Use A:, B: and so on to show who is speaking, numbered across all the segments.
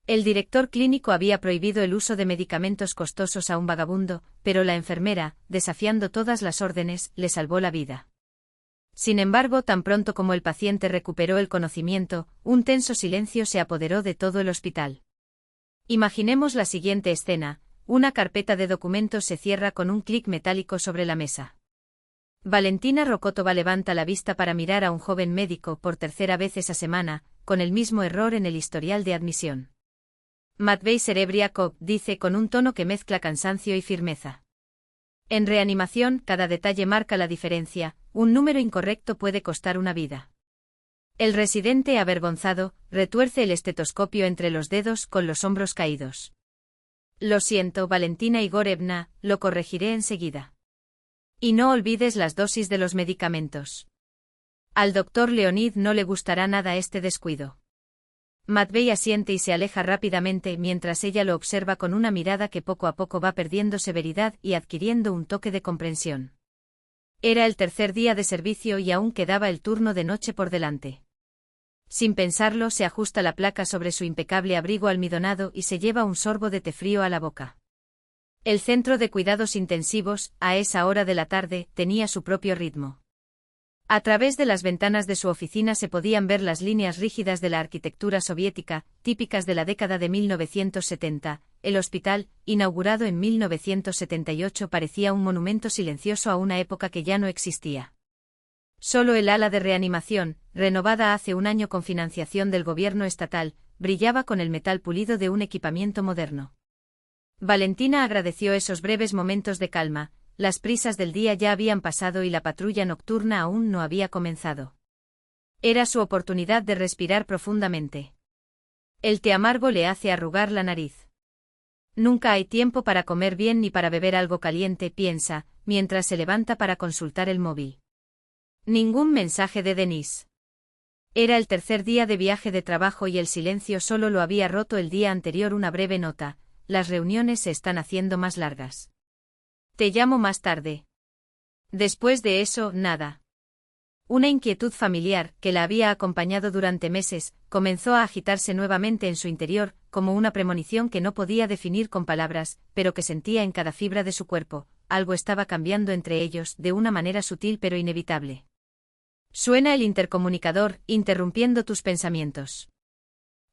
A: El director clínico había prohibido el uso de medicamentos costosos a un vagabundo, pero la enfermera, desafiando todas las órdenes, le salvó la vida. Sin embargo, tan pronto como el paciente recuperó el conocimiento, un tenso silencio se apoderó de todo el hospital. Imaginemos la siguiente escena: una carpeta de documentos se cierra con un clic metálico sobre la mesa. Valentina Rokotova levanta la vista para mirar a un joven médico por tercera vez esa semana, con el mismo error en el historial de admisión. Matvei Serebriakov dice con un tono que mezcla cansancio y firmeza. En reanimación, cada detalle marca la diferencia, un número incorrecto puede costar una vida. El residente, avergonzado, retuerce el estetoscopio entre los dedos con los hombros caídos. Lo siento, Valentina Igorevna, lo corregiré enseguida. Y no olvides las dosis de los medicamentos. Al doctor Leonid no le gustará nada este descuido. Matvei asiente y se aleja rápidamente mientras ella lo observa con una mirada que poco a poco va perdiendo severidad y adquiriendo un toque de comprensión. Era el tercer día de servicio y aún quedaba el turno de noche por delante. Sin pensarlo, se ajusta la placa sobre su impecable abrigo almidonado y se lleva un sorbo de té frío a la boca. El centro de cuidados intensivos, a esa hora de la tarde, tenía su propio ritmo. A través de las ventanas de su oficina se podían ver las líneas rígidas de la arquitectura soviética, típicas de la década de 1970. El hospital, inaugurado en 1978, parecía un monumento silencioso a una época que ya no existía. Solo el ala de reanimación, renovada hace un año con financiación del gobierno estatal, brillaba con el metal pulido de un equipamiento moderno. Valentina agradeció esos breves momentos de calma. Las prisas del día ya habían pasado y la patrulla nocturna aún no había comenzado. Era su oportunidad de respirar profundamente. El té amargo le hace arrugar la nariz. Nunca hay tiempo para comer bien ni para beber algo caliente, piensa, mientras se levanta para consultar el móvil. Ningún mensaje de Denise. Era el tercer día de viaje de trabajo y el silencio solo lo había roto el día anterior una breve nota: las reuniones se están haciendo más largas. Te llamo más tarde. Después de eso, nada. Una inquietud familiar, que la había acompañado durante meses, comenzó a agitarse nuevamente en su interior, como una premonición que no podía definir con palabras, pero que sentía en cada fibra de su cuerpo. Algo estaba cambiando entre ellos, de una manera sutil pero inevitable. Suena el intercomunicador, interrumpiendo tus pensamientos.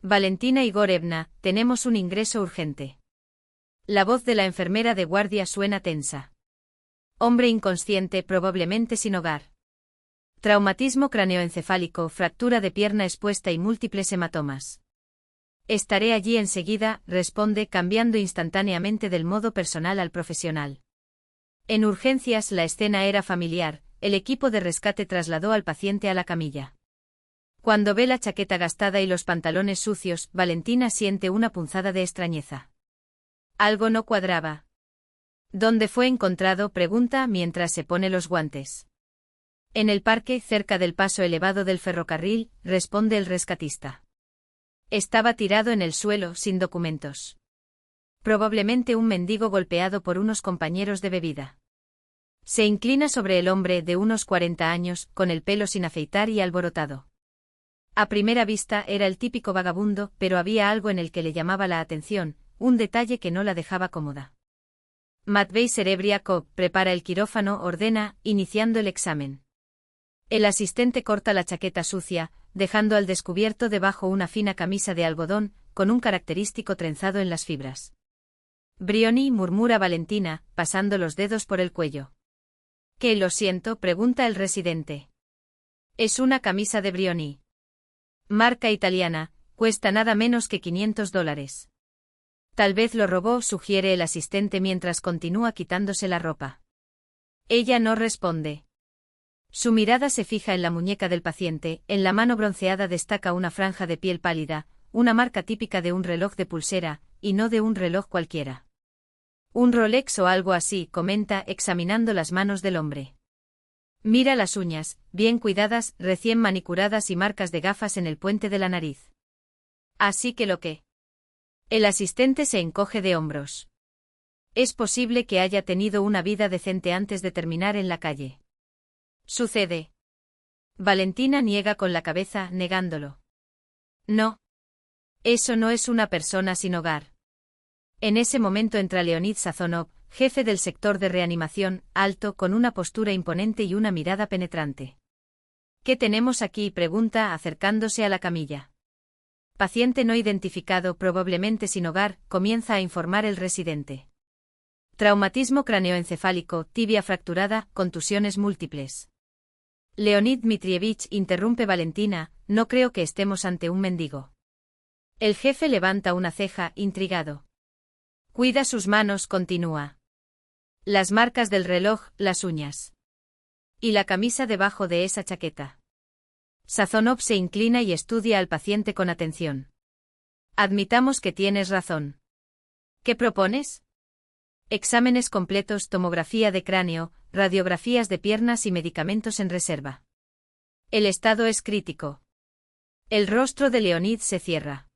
A: Valentina Igorevna, tenemos un ingreso urgente. La voz de la enfermera de guardia suena tensa. Hombre inconsciente, probablemente sin hogar. Traumatismo craneoencefálico, fractura de pierna expuesta y múltiples hematomas. Estaré allí enseguida, responde, cambiando instantáneamente del modo personal al profesional. En urgencias la escena era familiar. El equipo de rescate trasladó al paciente a la camilla. Cuando ve la chaqueta gastada y los pantalones sucios, Valentina siente una punzada de extrañeza. Algo no cuadraba. ¿Dónde fue encontrado?, pregunta mientras se pone los guantes. En el parque, cerca del paso elevado del ferrocarril, responde el rescatista. Estaba tirado en el suelo, sin documentos. Probablemente un mendigo golpeado por unos compañeros de bebida. Se inclina sobre el hombre de unos 40 años, con el pelo sin afeitar y alborotado. A primera vista era el típico vagabundo, pero había algo en el que le llamaba la atención, un detalle que no la dejaba cómoda. Matvei Serebriakov prepara el quirófano, ordena, iniciando el examen. El asistente corta la chaqueta sucia, dejando al descubierto debajo una fina camisa de algodón, con un característico trenzado en las fibras. Brioni, murmura Valentina, pasando los dedos por el cuello. ¿Qué, lo siento?, pregunta el residente. Es una camisa de Brioni. Marca italiana, cuesta nada menos que $500. Tal vez lo robó, sugiere el asistente mientras continúa quitándose la ropa. Ella no responde. Su mirada se fija en la muñeca del paciente, en la mano bronceada destaca una franja de piel pálida, una marca típica de un reloj de pulsera, y no de un reloj cualquiera. Un Rolex o algo así, comenta, examinando las manos del hombre. Mira las uñas, bien cuidadas, recién manicuradas y marcas de gafas en el puente de la nariz. Así que lo que... El asistente se encoge de hombros. Es posible que haya tenido una vida decente antes de terminar en la calle. Sucede. Valentina niega con la cabeza, negándolo. No. Eso no es una persona sin hogar. En ese momento entra Leonid Sazonov, jefe del sector de reanimación, alto, con una postura imponente y una mirada penetrante. ¿Qué tenemos aquí?, pregunta, acercándose a la camilla. Paciente no identificado, probablemente sin hogar, comienza a informar el residente. Traumatismo craneoencefálico, tibia fracturada, contusiones múltiples. Leonid Dmitrievich, interrumpe Valentina, no creo que estemos ante un mendigo. El jefe levanta una ceja, intrigado. Cuida sus manos, continúa. Las marcas del reloj, las uñas. Y la camisa debajo de esa chaqueta. Sazonov se inclina y estudia al paciente con atención. Admitamos que tienes razón. ¿Qué propones? Exámenes completos, tomografía de cráneo, radiografías de piernas y medicamentos en reserva. El estado es crítico. El rostro de Leonid se cierra.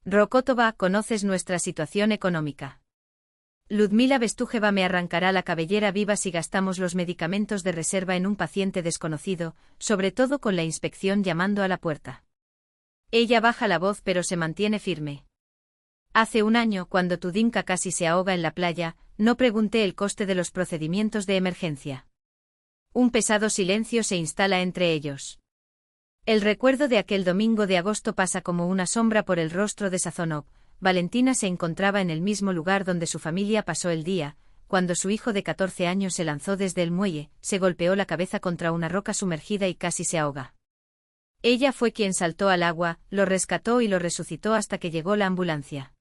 A: Rokotova, conoces nuestra situación económica. Ludmila Bestújeva me arrancará la cabellera viva si gastamos los medicamentos de reserva en un paciente desconocido, sobre todo con la inspección llamando a la puerta. Ella baja la voz pero se mantiene firme. Hace un año, cuando Tudinka casi se ahoga en la playa, no pregunté el coste de los procedimientos de emergencia. Un pesado silencio se instala entre ellos. El recuerdo de aquel domingo de agosto pasa como una sombra por el rostro de Sazonov. Valentina se encontraba en el mismo lugar donde su familia pasó el día, cuando su hijo de 14 años se lanzó desde el muelle, se golpeó la cabeza contra una roca sumergida y casi se ahoga. Ella fue quien saltó al agua, lo rescató y lo resucitó hasta que llegó la ambulancia.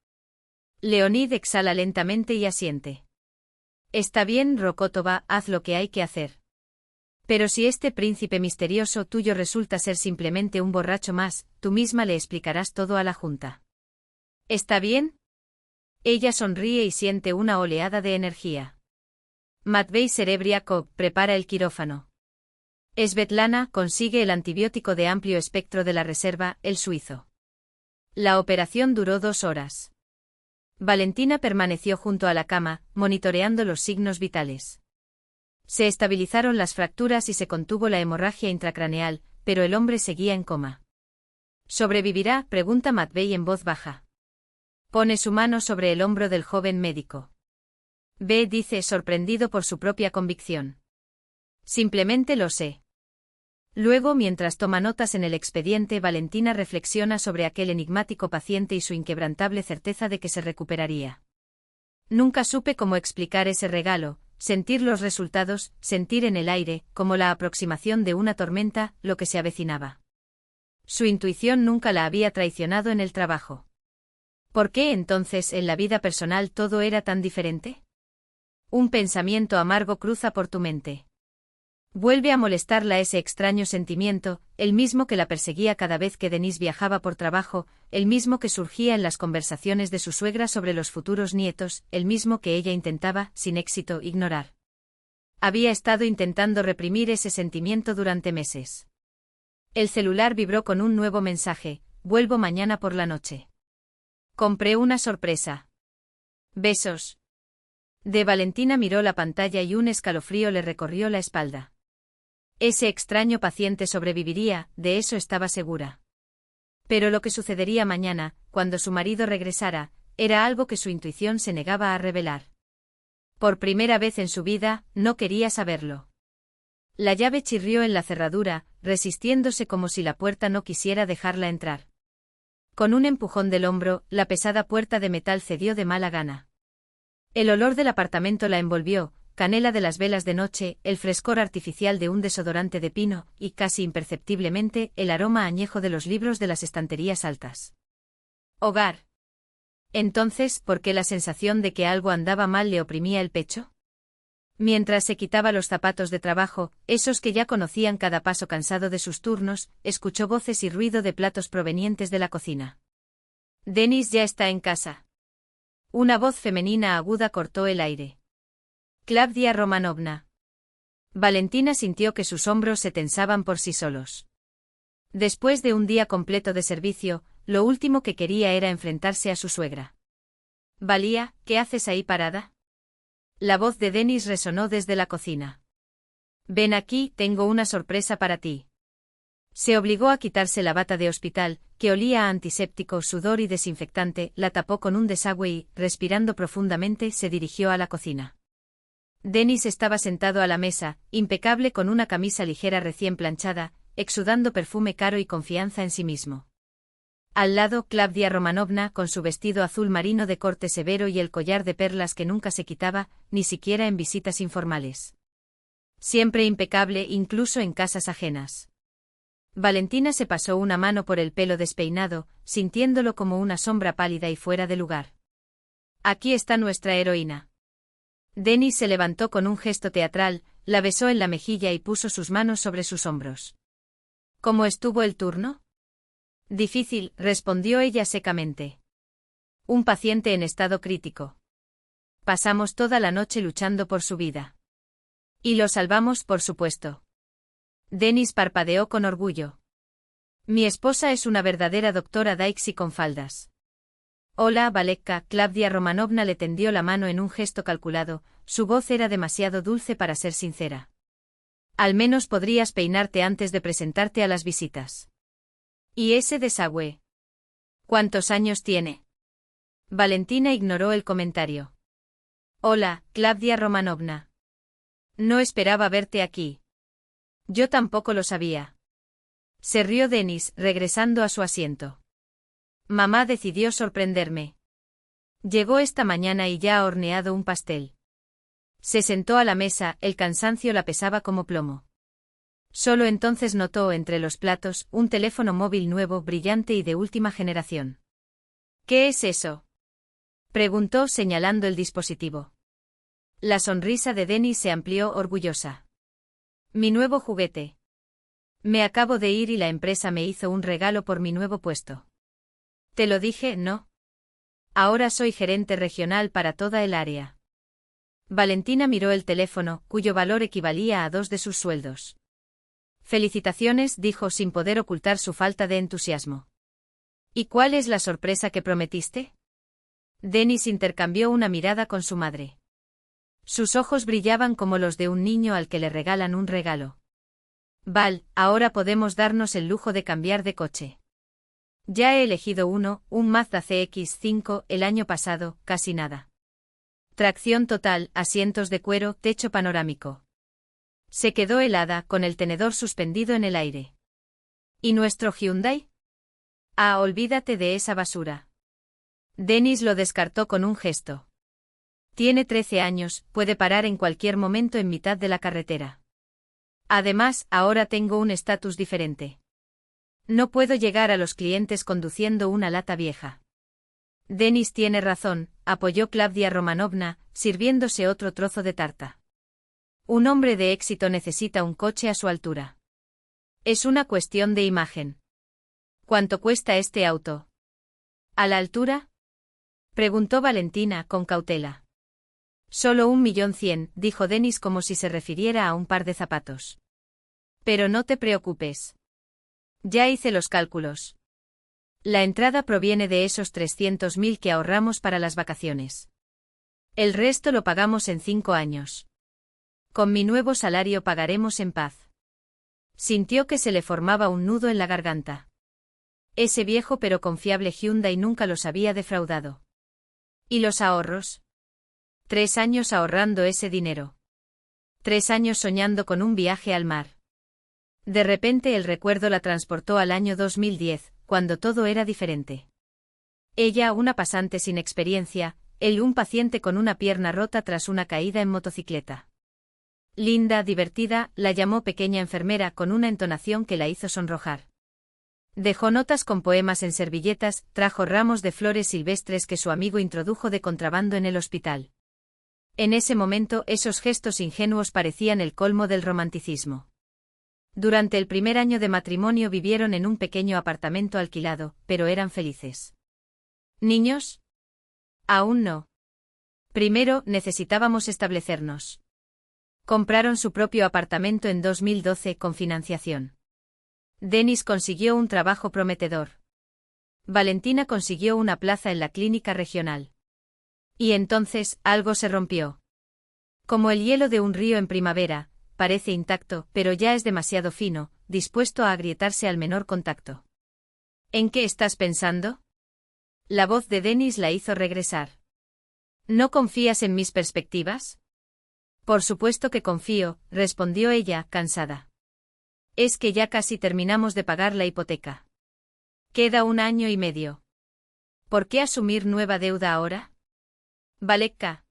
A: Leonid exhala lentamente y asiente. Está bien, Rokotova, haz lo que hay que hacer. Pero si este príncipe misterioso tuyo resulta ser simplemente un borracho más, tú misma le explicarás todo a la junta. ¿Está bien? Ella sonríe y siente una oleada de energía. Matvei Serebriakov prepara el quirófano. Svetlana consigue el antibiótico de amplio espectro de la reserva, el suizo. La operación duró 2 horas. Valentina permaneció junto a la cama, monitoreando los signos vitales. Se estabilizaron las fracturas y se contuvo la hemorragia intracraneal, pero el hombre seguía en coma. ¿Sobrevivirá?, pregunta Matvei en voz baja. Pone su mano sobre el hombro del joven médico. Ve, dice, sorprendido por su propia convicción. Simplemente lo sé. Luego, mientras toma notas en el expediente, Valentina reflexiona sobre aquel enigmático paciente y su inquebrantable certeza de que se recuperaría. Nunca supe cómo explicar ese regalo, sentir los resultados, sentir en el aire, como la aproximación de una tormenta, lo que se avecinaba. Su intuición nunca la había traicionado en el trabajo. ¿Por qué entonces en la vida personal todo era tan diferente? Un pensamiento amargo cruza por tu mente. Vuelve a molestarla ese extraño sentimiento, el mismo que la perseguía cada vez que Denise viajaba por trabajo, el mismo que surgía en las conversaciones de su suegra sobre los futuros nietos, el mismo que ella intentaba, sin éxito, ignorar. Había estado intentando reprimir ese sentimiento durante meses. El celular vibró con un nuevo mensaje: vuelvo mañana por la noche. Compré una sorpresa. Besos. De Valentina miró la pantalla y un escalofrío le recorrió la espalda. Ese extraño paciente sobreviviría, de eso estaba segura. Pero lo que sucedería mañana, cuando su marido regresara, era algo que su intuición se negaba a revelar. Por primera vez en su vida, no quería saberlo. La llave chirrió en la cerradura, resistiéndose como si la puerta no quisiera dejarla entrar. Con un empujón del hombro, la pesada puerta de metal cedió de mala gana. El olor del apartamento la envolvió, canela de las velas de noche, el frescor artificial de un desodorante de pino, y casi imperceptiblemente, el aroma añejo de los libros de las estanterías altas. Hogar. Entonces, ¿por qué la sensación de que algo andaba mal le oprimía el pecho? Mientras se quitaba los zapatos de trabajo, esos que ya conocían cada paso cansado de sus turnos, escuchó voces y ruido de platos provenientes de la cocina. Denis ya está en casa. Una voz femenina aguda cortó el aire. Klavdia Romanovna. Valentina sintió que sus hombros se tensaban por sí solos. Después de un día completo de servicio, lo último que quería era enfrentarse a su suegra. Valía, ¿qué haces ahí parada? La voz de Denis resonó desde la cocina. Ven aquí, tengo una sorpresa para ti. Se obligó a quitarse la bata de hospital, que olía a antiséptico, sudor y desinfectante, la tapó con un desagüe y, respirando profundamente, se dirigió a la cocina. Dennis estaba sentado a la mesa, impecable con una camisa ligera recién planchada, exudando perfume caro y confianza en sí mismo. Al lado, Klavdia Romanovna, con su vestido azul marino de corte severo y el collar de perlas que nunca se quitaba, ni siquiera en visitas informales. Siempre impecable, incluso en casas ajenas. Valentina se pasó una mano por el pelo despeinado, sintiéndolo como una sombra pálida y fuera de lugar. Aquí está nuestra heroína. Dennis se levantó con un gesto teatral, la besó en la mejilla y puso sus manos sobre sus hombros. ¿Cómo estuvo el turno? Difícil, respondió ella secamente. Un paciente en estado crítico. Pasamos toda la noche luchando por su vida. Y lo salvamos, por supuesto. Dennis parpadeó con orgullo. Mi esposa es una verdadera doctora Daixi con faldas. Hola, Valekka. Klavdia Romanovna le tendió la mano en un gesto calculado, su voz era demasiado dulce para ser sincera. Al menos podrías peinarte antes de presentarte a las visitas. ¿Y ese desagüe? ¿Cuántos años tiene? Valentina ignoró el comentario. Hola, Klavdia Romanovna. No esperaba verte aquí. Yo tampoco lo sabía. Se rió Dennis, regresando a su asiento. Mamá decidió sorprenderme. Llegó esta mañana y ya ha horneado un pastel. Se sentó a la mesa, el cansancio la pesaba como plomo. Solo entonces notó entre los platos un teléfono móvil nuevo, brillante y de última generación. ¿Qué es eso? Preguntó señalando el dispositivo. La sonrisa de Dennis se amplió orgullosa. Mi nuevo juguete. Me acabo de ir y la empresa me hizo un regalo por mi nuevo puesto. Te lo dije, ¿no? Ahora soy gerente regional para toda el área. Valentina miró el teléfono, cuyo valor equivalía a 2 de sus sueldos. Felicitaciones, dijo sin poder ocultar su falta de entusiasmo. ¿Y cuál es la sorpresa que prometiste? Dennis intercambió una mirada con su madre. Sus ojos brillaban como los de un niño al que le regalan un regalo. Val, ahora podemos darnos el lujo de cambiar de coche. Ya he elegido uno, un Mazda CX-5, el año pasado, casi nada. Tracción total, asientos de cuero, techo panorámico. Se quedó helada, con el tenedor suspendido en el aire. ¿Y nuestro Hyundai? Ah, olvídate de esa basura. Dennis lo descartó con un gesto. Tiene 13 años, puede parar en cualquier momento en mitad de la carretera. Además, ahora tengo un estatus diferente. No puedo llegar a los clientes conduciendo una lata vieja. Dennis tiene razón, apoyó Klavdia Romanovna, sirviéndose otro trozo de tarta. Un hombre de éxito necesita un coche a su altura. Es una cuestión de imagen. ¿Cuánto cuesta este auto? ¿A la altura? Preguntó Valentina con cautela. Solo 1.100.000, dijo Dennis como si se refiriera a un par de zapatos. Pero no te preocupes. Ya hice los cálculos. La entrada proviene de esos 300.000 que ahorramos para las vacaciones. El resto lo pagamos en 5 años. Con mi nuevo salario pagaremos en paz. Sintió que se le formaba un nudo en la garganta. Ese viejo pero confiable Hyundai nunca los había defraudado. ¿Y los ahorros? 3 años ahorrando ese dinero. 3 años soñando con un viaje al mar. De repente el recuerdo la transportó al año 2010, cuando todo era diferente. Ella, una pasante sin experiencia, él, un paciente con una pierna rota tras una caída en motocicleta. Linda, divertida, la llamó pequeña enfermera con una entonación que la hizo sonrojar. Dejó notas con poemas en servilletas, trajo ramos de flores silvestres que su amigo introdujo de contrabando en el hospital. En ese momento, esos gestos ingenuos parecían el colmo del romanticismo. Durante el primer año de matrimonio vivieron en un pequeño apartamento alquilado, pero eran felices. ¿Niños? Aún no. Primero, necesitábamos establecernos. Compraron su propio apartamento en 2012 con financiación. Dennis consiguió un trabajo prometedor. Valentina consiguió una plaza en la clínica regional. Y entonces, algo se rompió. Como el hielo de un río en primavera, parece intacto, pero ya es demasiado fino, dispuesto a agrietarse al menor contacto. ¿En qué estás pensando? La voz de Dennis la hizo regresar. ¿No confías en mis perspectivas? Por supuesto que confío, respondió ella, cansada. Es que ya casi terminamos de pagar la hipoteca. Queda 1 año y medio. ¿Por qué asumir nueva deuda ahora? Valekka.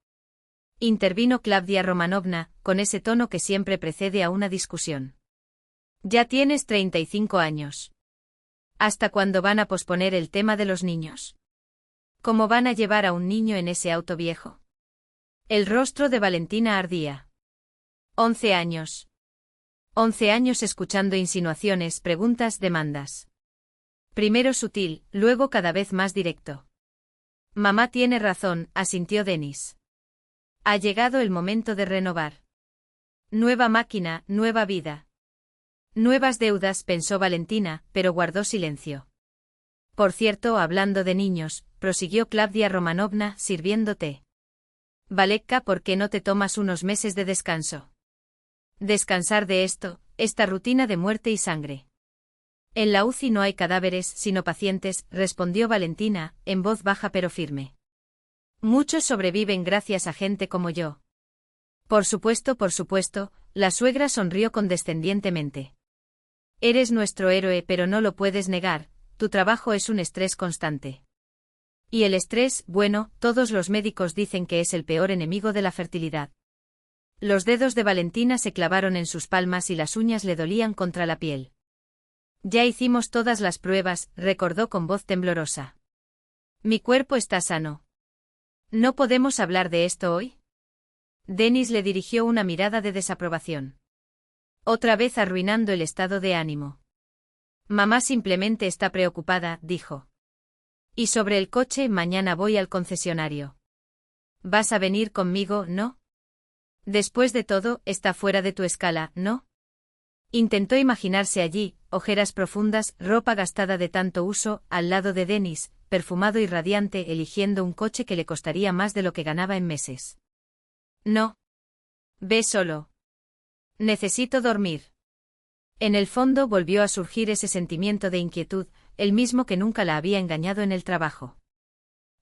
A: Intervino Klavdia Romanovna, con ese tono que siempre precede a una discusión. Ya tienes 35 años. ¿Hasta cuándo van a posponer el tema de los niños? ¿Cómo van a llevar a un niño en ese auto viejo? El rostro de Valentina ardía. 11 años. 11 años escuchando insinuaciones, preguntas, demandas. Primero sutil, luego cada vez más directo. Mamá tiene razón, asintió Dennis. Ha llegado el momento de renovar. Nueva máquina, nueva vida. Nuevas deudas, pensó Valentina, pero guardó silencio. Por cierto, hablando de niños, prosiguió Klavdia Romanovna, sirviendo té. Valekka, ¿por qué no te tomas unos meses de descanso? Descansar de esto, esta rutina de muerte y sangre. En la UCI no hay cadáveres, sino pacientes, respondió Valentina, en voz baja pero firme. Muchos sobreviven gracias a gente como yo. Por supuesto, la suegra sonrió condescendientemente. Eres nuestro héroe, pero no lo puedes negar, tu trabajo es un estrés constante. Y el estrés, bueno, todos los médicos dicen que es el peor enemigo de la fertilidad. Los dedos de Valentina se clavaron en sus palmas y las uñas le dolían contra la piel. Ya hicimos todas las pruebas, recordó con voz temblorosa. Mi cuerpo está sano. ¿No podemos hablar de esto hoy? Dennis le dirigió una mirada de desaprobación. Otra vez arruinando el estado de ánimo. Mamá simplemente está preocupada, dijo. Y sobre el coche, mañana voy al concesionario. ¿Vas a venir conmigo, no? Después de todo, está fuera de tu escala, ¿no? Intentó imaginarse allí, ojeras profundas, ropa gastada de tanto uso, al lado de Dennis, perfumado y radiante, eligiendo un coche que le costaría más de lo que ganaba en meses. No. Ve solo. Necesito dormir. En el fondo volvió a surgir ese sentimiento de inquietud, el mismo que nunca la había engañado en el trabajo.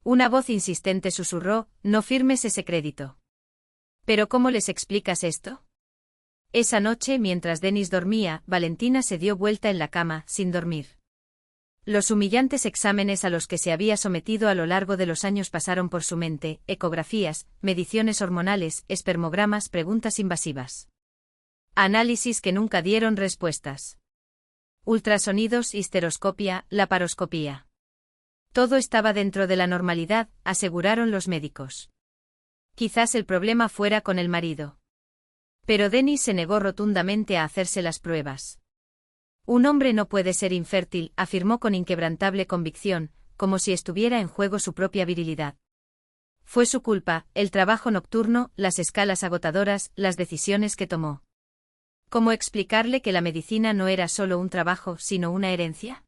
A: Una voz insistente susurró, no firmes ese crédito. ¿Pero cómo les explicas esto? Esa noche, mientras Dennis dormía, Valentina se dio vuelta en la cama, sin dormir. Los humillantes exámenes a los que se había sometido a lo largo de los años pasaron por su mente, ecografías, mediciones hormonales, espermogramas, preguntas invasivas. Análisis que nunca dieron respuestas. Ultrasonidos, histeroscopia, laparoscopía. Todo estaba dentro de la normalidad, aseguraron los médicos. Quizás el problema fuera con el marido. Pero Dennis se negó rotundamente a hacerse las pruebas. Un hombre no puede ser infértil, afirmó con inquebrantable convicción, como si estuviera en juego su propia virilidad. Fue su culpa, el trabajo nocturno, las escalas agotadoras, las decisiones que tomó. ¿Cómo explicarle que la medicina no era solo un trabajo, sino una herencia?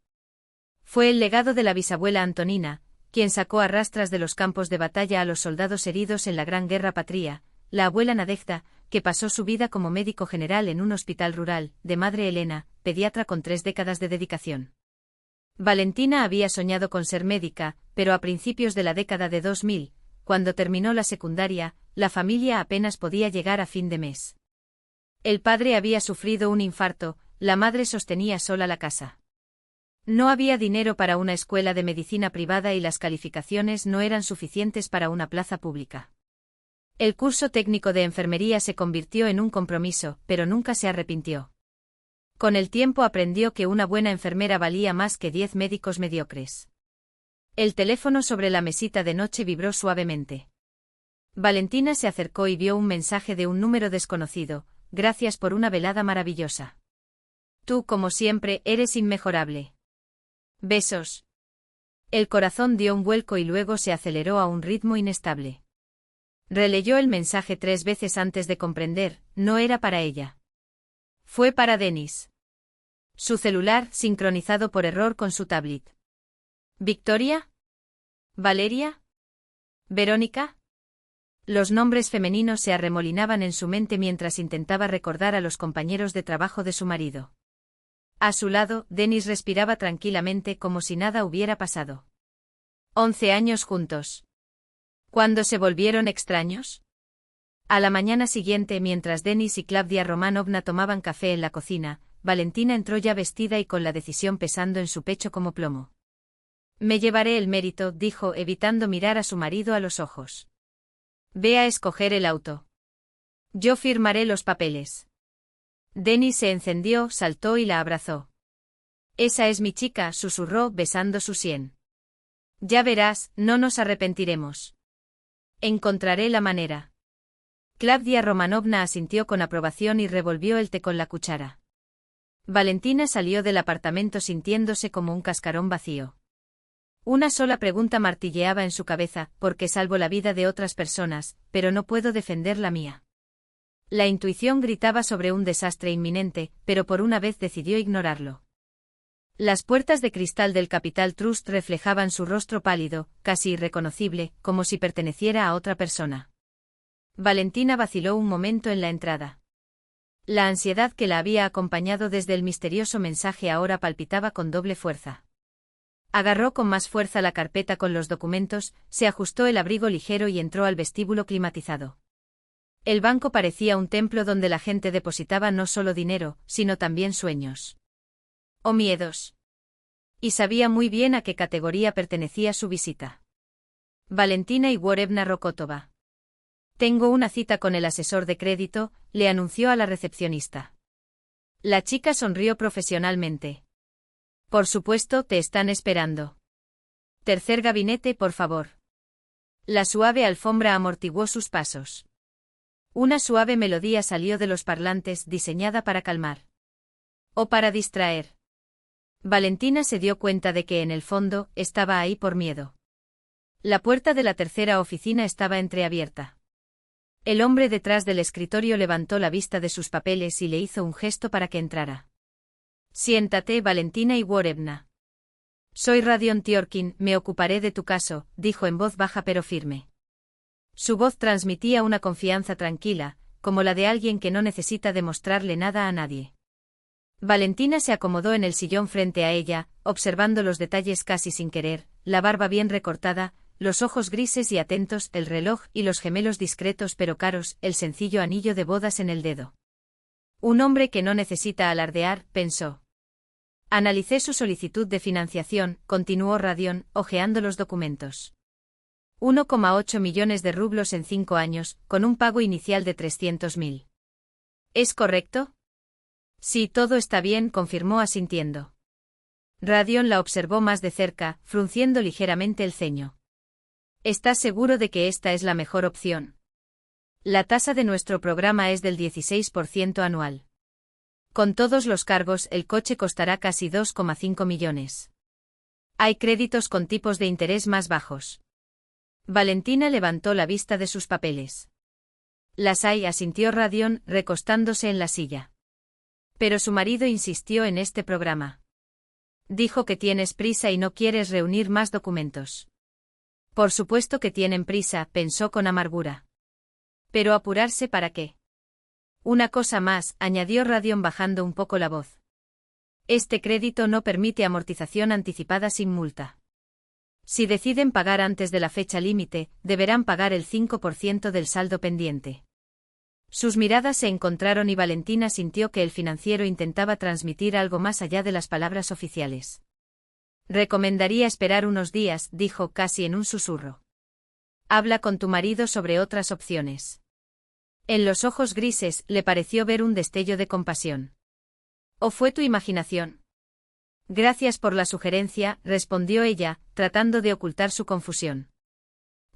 A: Fue el legado de la bisabuela Antonina, quien sacó a rastras de los campos de batalla a los soldados heridos en la Gran Guerra Patria, la abuela Nadezhda, que pasó su vida como médico general en un hospital rural, de madre Elena, pediatra con 3 décadas de dedicación. Valentina había soñado con ser médica, pero a principios de la década de 2000, cuando terminó la secundaria, la familia apenas podía llegar a fin de mes. El padre había sufrido un infarto, la madre sostenía sola la casa. No había dinero para una escuela de medicina privada y las calificaciones no eran suficientes para una plaza pública. El curso técnico de enfermería se convirtió en un compromiso, pero nunca se arrepintió. Con el tiempo aprendió que una buena enfermera valía más que 10 médicos mediocres. El teléfono sobre la mesita de noche vibró suavemente. Valentina se acercó y vio un mensaje de un número desconocido, gracias por una velada maravillosa. Tú, como siempre, eres inmejorable. Besos. El corazón dio un vuelco y luego se aceleró a un ritmo inestable. Releyó el mensaje 3 veces antes de comprender, no era para ella. Fue para Dennis. Su celular, sincronizado por error con su tablet. ¿Victoria? ¿Valeria? ¿Verónica? Los nombres femeninos se arremolinaban en su mente mientras intentaba recordar a los compañeros de trabajo de su marido. A su lado, Denis respiraba tranquilamente como si nada hubiera pasado. 11 años juntos. ¿Cuándo se volvieron extraños? A la mañana siguiente, mientras Denis y Klavdia Romanovna tomaban café en la cocina, Valentina entró ya vestida y con la decisión pesando en su pecho como plomo. Me llevaré el mérito, dijo, evitando mirar a su marido a los ojos. Ve a escoger el auto. Yo firmaré los papeles. Denis se encendió, saltó y la abrazó. Esa es mi chica, susurró, besando su sien. Ya verás, no nos arrepentiremos. Encontraré la manera. Klavdia Romanovna asintió con aprobación y revolvió el té con la cuchara. Valentina salió del apartamento sintiéndose como un cascarón vacío. Una sola pregunta martilleaba en su cabeza: ¿por qué salvo la vida de otras personas, pero no puedo defender la mía? La intuición gritaba sobre un desastre inminente, pero por una vez decidió ignorarlo. Las puertas de cristal del Capital Trust reflejaban su rostro pálido, casi irreconocible, como si perteneciera a otra persona. Valentina vaciló un momento en la entrada. La ansiedad que la había acompañado desde el misterioso mensaje ahora palpitaba con doble fuerza. Agarró con más fuerza la carpeta con los documentos, se ajustó el abrigo ligero y entró al vestíbulo climatizado. El banco parecía un templo donde la gente depositaba no solo dinero, sino también sueños. O miedos. Y sabía muy bien a qué categoría pertenecía su visita. Valentina Iguorevna Rokotova. Tengo una cita con el asesor de crédito, le anunció a la recepcionista. La chica sonrió profesionalmente. Por supuesto, te están esperando. Tercer gabinete, por favor. La suave alfombra amortiguó sus pasos. Una suave melodía salió de los parlantes, diseñada para calmar. O para distraer. Valentina se dio cuenta de que en el fondo, estaba ahí por miedo. La puerta de la tercera oficina estaba entreabierta. El hombre detrás del escritorio levantó la vista de sus papeles y le hizo un gesto para que entrara. Siéntate, Valentina Iguorevna. Soy Radion Tiorkin, me ocuparé de tu caso, dijo en voz baja pero firme. Su voz transmitía una confianza tranquila, como la de alguien que no necesita demostrarle nada a nadie. Valentina se acomodó en el sillón frente a ella, observando los detalles casi sin querer, la barba bien recortada, los ojos grises y atentos, el reloj y los gemelos discretos pero caros, el sencillo anillo de bodas en el dedo. Un hombre que no necesita alardear, pensó. Analicé su solicitud de financiación, continuó Radion, hojeando los documentos. 1,8 millones de rublos en 5 años, con un pago inicial de 300.000. ¿Es correcto? Sí, todo está bien, confirmó asintiendo. Radion la observó más de cerca, frunciendo ligeramente el ceño. ¿Estás seguro de que esta es la mejor opción? La tasa de nuestro programa es del 16% anual. Con todos los cargos, el coche costará casi 2,5 millones. Hay créditos con tipos de interés más bajos. Valentina levantó la vista de sus papeles. Las hay, asintió Radion, recostándose en la silla. Pero su marido insistió en este programa. Dijo que tienes prisa y no quieres reunir más documentos. Por supuesto que tienen prisa, pensó con amargura. ¿Pero apurarse para qué? Una cosa más, añadió Radion bajando un poco la voz. Este crédito no permite amortización anticipada sin multa. Si deciden pagar antes de la fecha límite, deberán pagar el 5% del saldo pendiente. Sus miradas se encontraron y Valentina sintió que el financiero intentaba transmitir algo más allá de las palabras oficiales. Recomendaría esperar unos días, dijo casi en un susurro. Habla con tu marido sobre otras opciones. En los ojos grises le pareció ver un destello de compasión. ¿O fue tu imaginación? Gracias por la sugerencia, respondió ella, tratando de ocultar su confusión.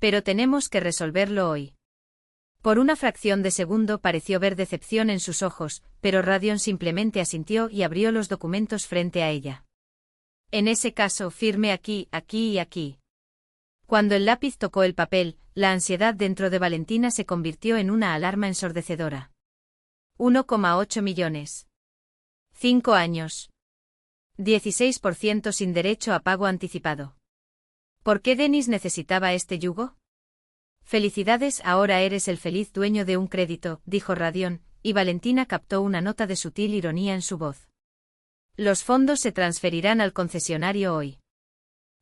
A: Pero tenemos que resolverlo hoy. Por una fracción de segundo pareció ver decepción en sus ojos, pero Radion simplemente asintió y abrió los documentos frente a ella. En ese caso, firme aquí, aquí y aquí. Cuando el lápiz tocó el papel, la ansiedad dentro de Valentina se convirtió en una alarma ensordecedora. 1,8 millones. 5 años. 16% sin derecho a pago anticipado. ¿Por qué Denis necesitaba este yugo? Felicidades, ahora eres el feliz dueño de un crédito, dijo Radion, y Valentina captó una nota de sutil ironía en su voz. Los fondos se transferirán al concesionario hoy.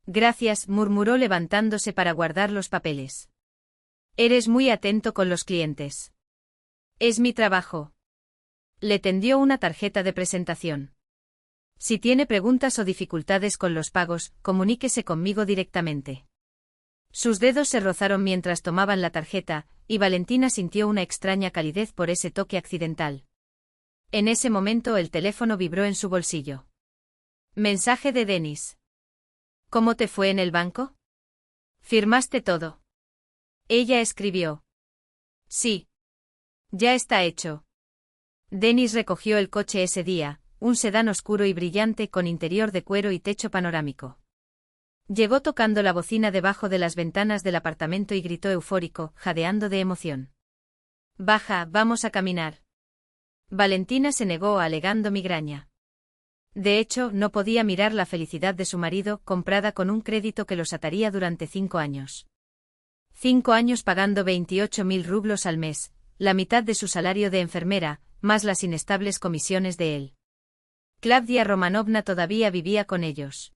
A: Gracias, murmuró levantándose para guardar los papeles. Eres muy atento con los clientes. Es mi trabajo. Le tendió una tarjeta de presentación. Si tiene preguntas o dificultades con los pagos, comuníquese conmigo directamente. Sus dedos se rozaron mientras tomaban la tarjeta, y Valentina sintió una extraña calidez por ese toque accidental. En ese momento el teléfono vibró en su bolsillo. Mensaje de Denis. ¿Cómo te fue en el banco? ¿Firmaste todo? Ella escribió. Sí. Ya está hecho. Denis recogió el coche ese día, un sedán oscuro y brillante con interior de cuero y techo panorámico. Llegó tocando la bocina debajo de las ventanas del apartamento y gritó eufórico, jadeando de emoción. Baja, vamos a caminar. Valentina se negó alegando migraña. De hecho, no podía mirar la felicidad de su marido, comprada con un crédito que los ataría durante 5 años. 5 años pagando 28.000 rublos al mes, la mitad de su salario de enfermera, más las inestables comisiones de él. Klavdia Romanovna todavía vivía con ellos.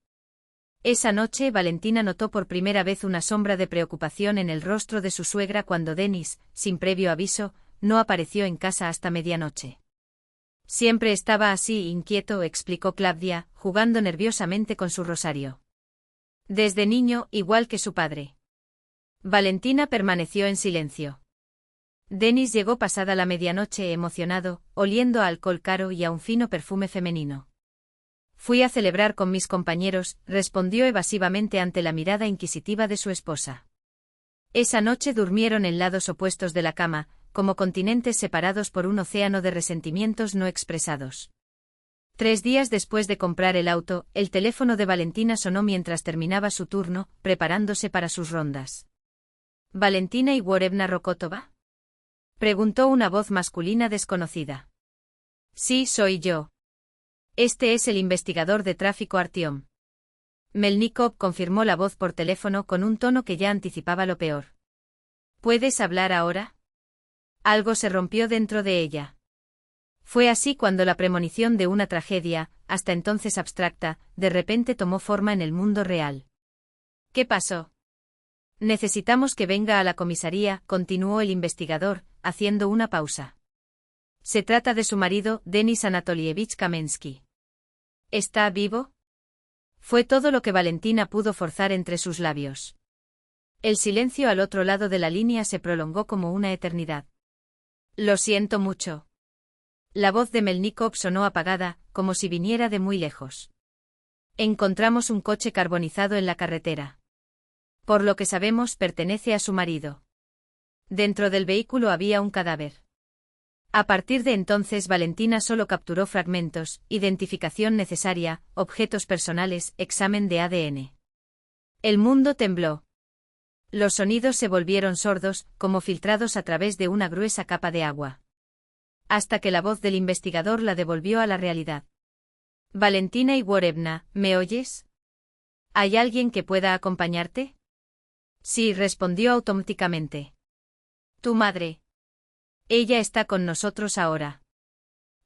A: Esa noche Valentina notó por primera vez una sombra de preocupación en el rostro de su suegra cuando Denis, sin previo aviso, no apareció en casa hasta medianoche. Siempre estaba así, inquieto, explicó Klavdia, jugando nerviosamente con su rosario. Desde niño, igual que su padre. Valentina permaneció en silencio. Denis llegó pasada la medianoche emocionado, oliendo a alcohol caro y a un fino perfume femenino. Fui a celebrar con mis compañeros, respondió evasivamente ante la mirada inquisitiva de su esposa. Esa noche durmieron en lados opuestos de la cama, como continentes separados por un océano de resentimientos no expresados. 3 días después de comprar el auto, el teléfono de Valentina sonó mientras terminaba su turno, preparándose para sus rondas. ¿Valentina Igorevna Rokotova? Preguntó una voz masculina desconocida. Sí, soy yo. Este es el investigador de tráfico Artyom. Melnikov confirmó la voz por teléfono con un tono que ya anticipaba lo peor. ¿Puedes hablar ahora? Algo se rompió dentro de ella. Fue así cuando la premonición de una tragedia, hasta entonces abstracta, de repente tomó forma en el mundo real. ¿Qué pasó? Necesitamos que venga a la comisaría, continuó el investigador, haciendo una pausa. Se trata de su marido, Denis Anatolievich Kamensky. ¿Está vivo? Fue todo lo que Valentina pudo forzar entre sus labios. El silencio al otro lado de la línea se prolongó como una eternidad. Lo siento mucho. La voz de Melnikov sonó apagada, como si viniera de muy lejos. Encontramos un coche carbonizado en la carretera. Por lo que sabemos, pertenece a su marido. Dentro del vehículo había un cadáver. A partir de entonces Valentina solo capturó fragmentos, identificación necesaria, objetos personales, examen de ADN. El mundo tembló. Los sonidos se volvieron sordos, como filtrados a través de una gruesa capa de agua. Hasta que la voz del investigador la devolvió a la realidad. Valentina Igorevna, ¿me oyes? ¿Hay alguien que pueda acompañarte? Sí, respondió automáticamente. Tu madre. Ella está con nosotros ahora.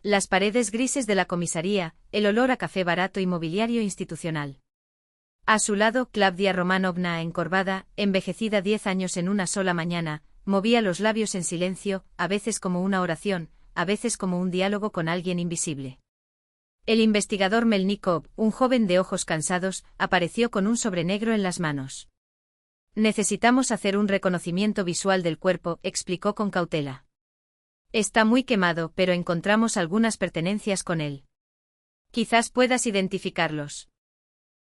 A: Las paredes grises de la comisaría, el olor a café barato y mobiliario institucional. A su lado, Klavdia Romanovna, encorvada, envejecida 10 años en una sola mañana, movía los labios en silencio, a veces como una oración, a veces como un diálogo con alguien invisible. El investigador Melnikov, un joven de ojos cansados, apareció con un sobre negro en las manos. Necesitamos hacer un reconocimiento visual del cuerpo, explicó con cautela. Está muy quemado, pero encontramos algunas pertenencias con él. Quizás puedas identificarlos.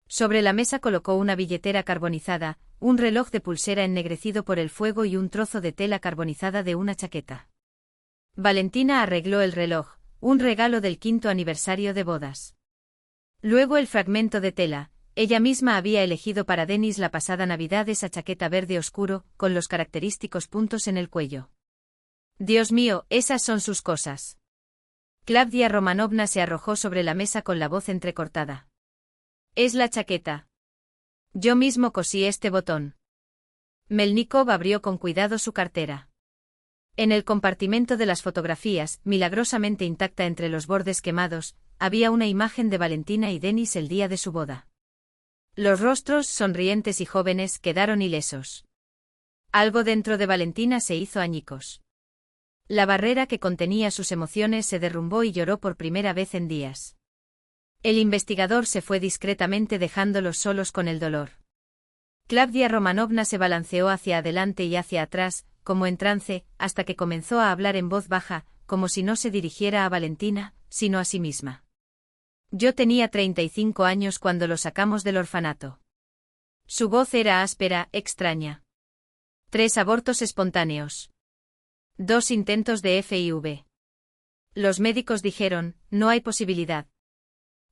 A: Sobre la mesa colocó una billetera carbonizada, un reloj de pulsera ennegrecido por el fuego y un trozo de tela carbonizada de una chaqueta. Valentina arregló el reloj, un regalo del 5º aniversario de bodas. Luego el fragmento de tela. Ella misma había elegido para Denis la pasada Navidad esa chaqueta verde oscuro, con los característicos puntos en el cuello. Dios mío, esas son sus cosas. Klavdia Romanovna se arrojó sobre la mesa con la voz entrecortada. Es la chaqueta. Yo mismo cosí este botón. Melnikov abrió con cuidado su cartera. En el compartimento de las fotografías, milagrosamente intacta entre los bordes quemados, había una imagen de Valentina y Denis el día de su boda. Los rostros, sonrientes y jóvenes, quedaron ilesos. Algo dentro de Valentina se hizo añicos. La barrera que contenía sus emociones se derrumbó y lloró por primera vez en días. El investigador se fue discretamente dejándolos solos con el dolor. Klavdia Romanovna se balanceó hacia adelante y hacia atrás, como en trance, hasta que comenzó a hablar en voz baja, como si no se dirigiera a Valentina, sino a sí misma. Yo tenía 35 años cuando lo sacamos del orfanato. Su voz era áspera, extraña. 3 abortos espontáneos. 2 intentos de FIV. Los médicos dijeron, no hay posibilidad.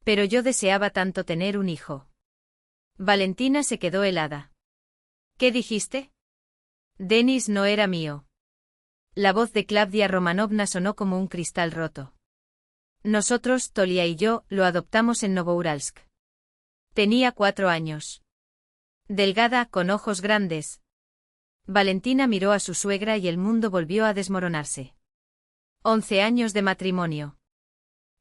A: Pero yo deseaba tanto tener un hijo. Valentina se quedó helada. ¿Qué dijiste? Denis no era mío. La voz de Klavdia Romanovna sonó como un cristal roto. Nosotros, Tolia y yo, lo adoptamos en Novouralsk. Tenía 4 años. Delgada, con ojos grandes. Valentina miró a su suegra y el mundo volvió a desmoronarse. 11 años de matrimonio.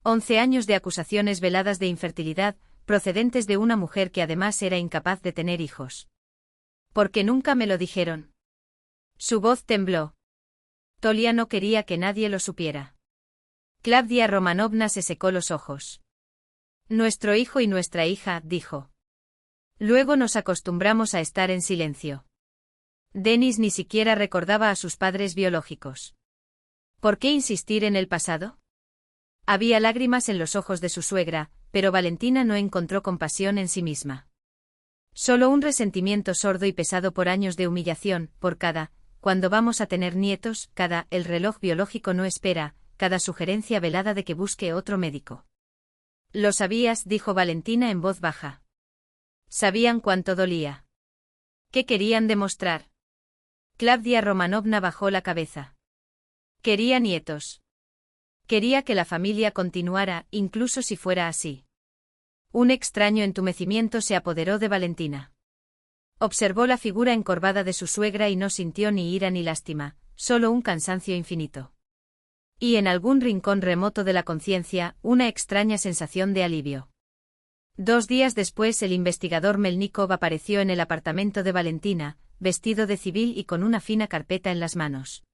A: 11 años de acusaciones veladas de infertilidad, procedentes de una mujer que además era incapaz de tener hijos. ¿Por qué nunca me lo dijeron? Su voz tembló. Tolia no quería que nadie lo supiera. Klavdia Romanovna se secó los ojos. Nuestro hijo y nuestra hija, dijo. Luego nos acostumbramos a estar en silencio. Denis ni siquiera recordaba a sus padres biológicos. ¿Por qué insistir en el pasado? Había lágrimas en los ojos de su suegra, pero Valentina no encontró compasión en sí misma. Solo un resentimiento sordo y pesado por años de humillación, por cada, cuando vamos a tener nietos, cada, el reloj biológico no espera, cada sugerencia velada de que busque otro médico. Lo sabías, dijo Valentina en voz baja. Sabían cuánto dolía. ¿Qué querían demostrar? Klavdia Romanovna bajó la cabeza. Quería nietos. Quería que la familia continuara, incluso si fuera así. Un extraño entumecimiento se apoderó de Valentina. Observó la figura encorvada de su suegra y no sintió ni ira ni lástima, solo un cansancio infinito. Y en algún rincón remoto de la conciencia, una extraña sensación de alivio. 2 días después el investigador Melnikov apareció en el apartamento de Valentina, vestido de civil y con una fina carpeta en las manos.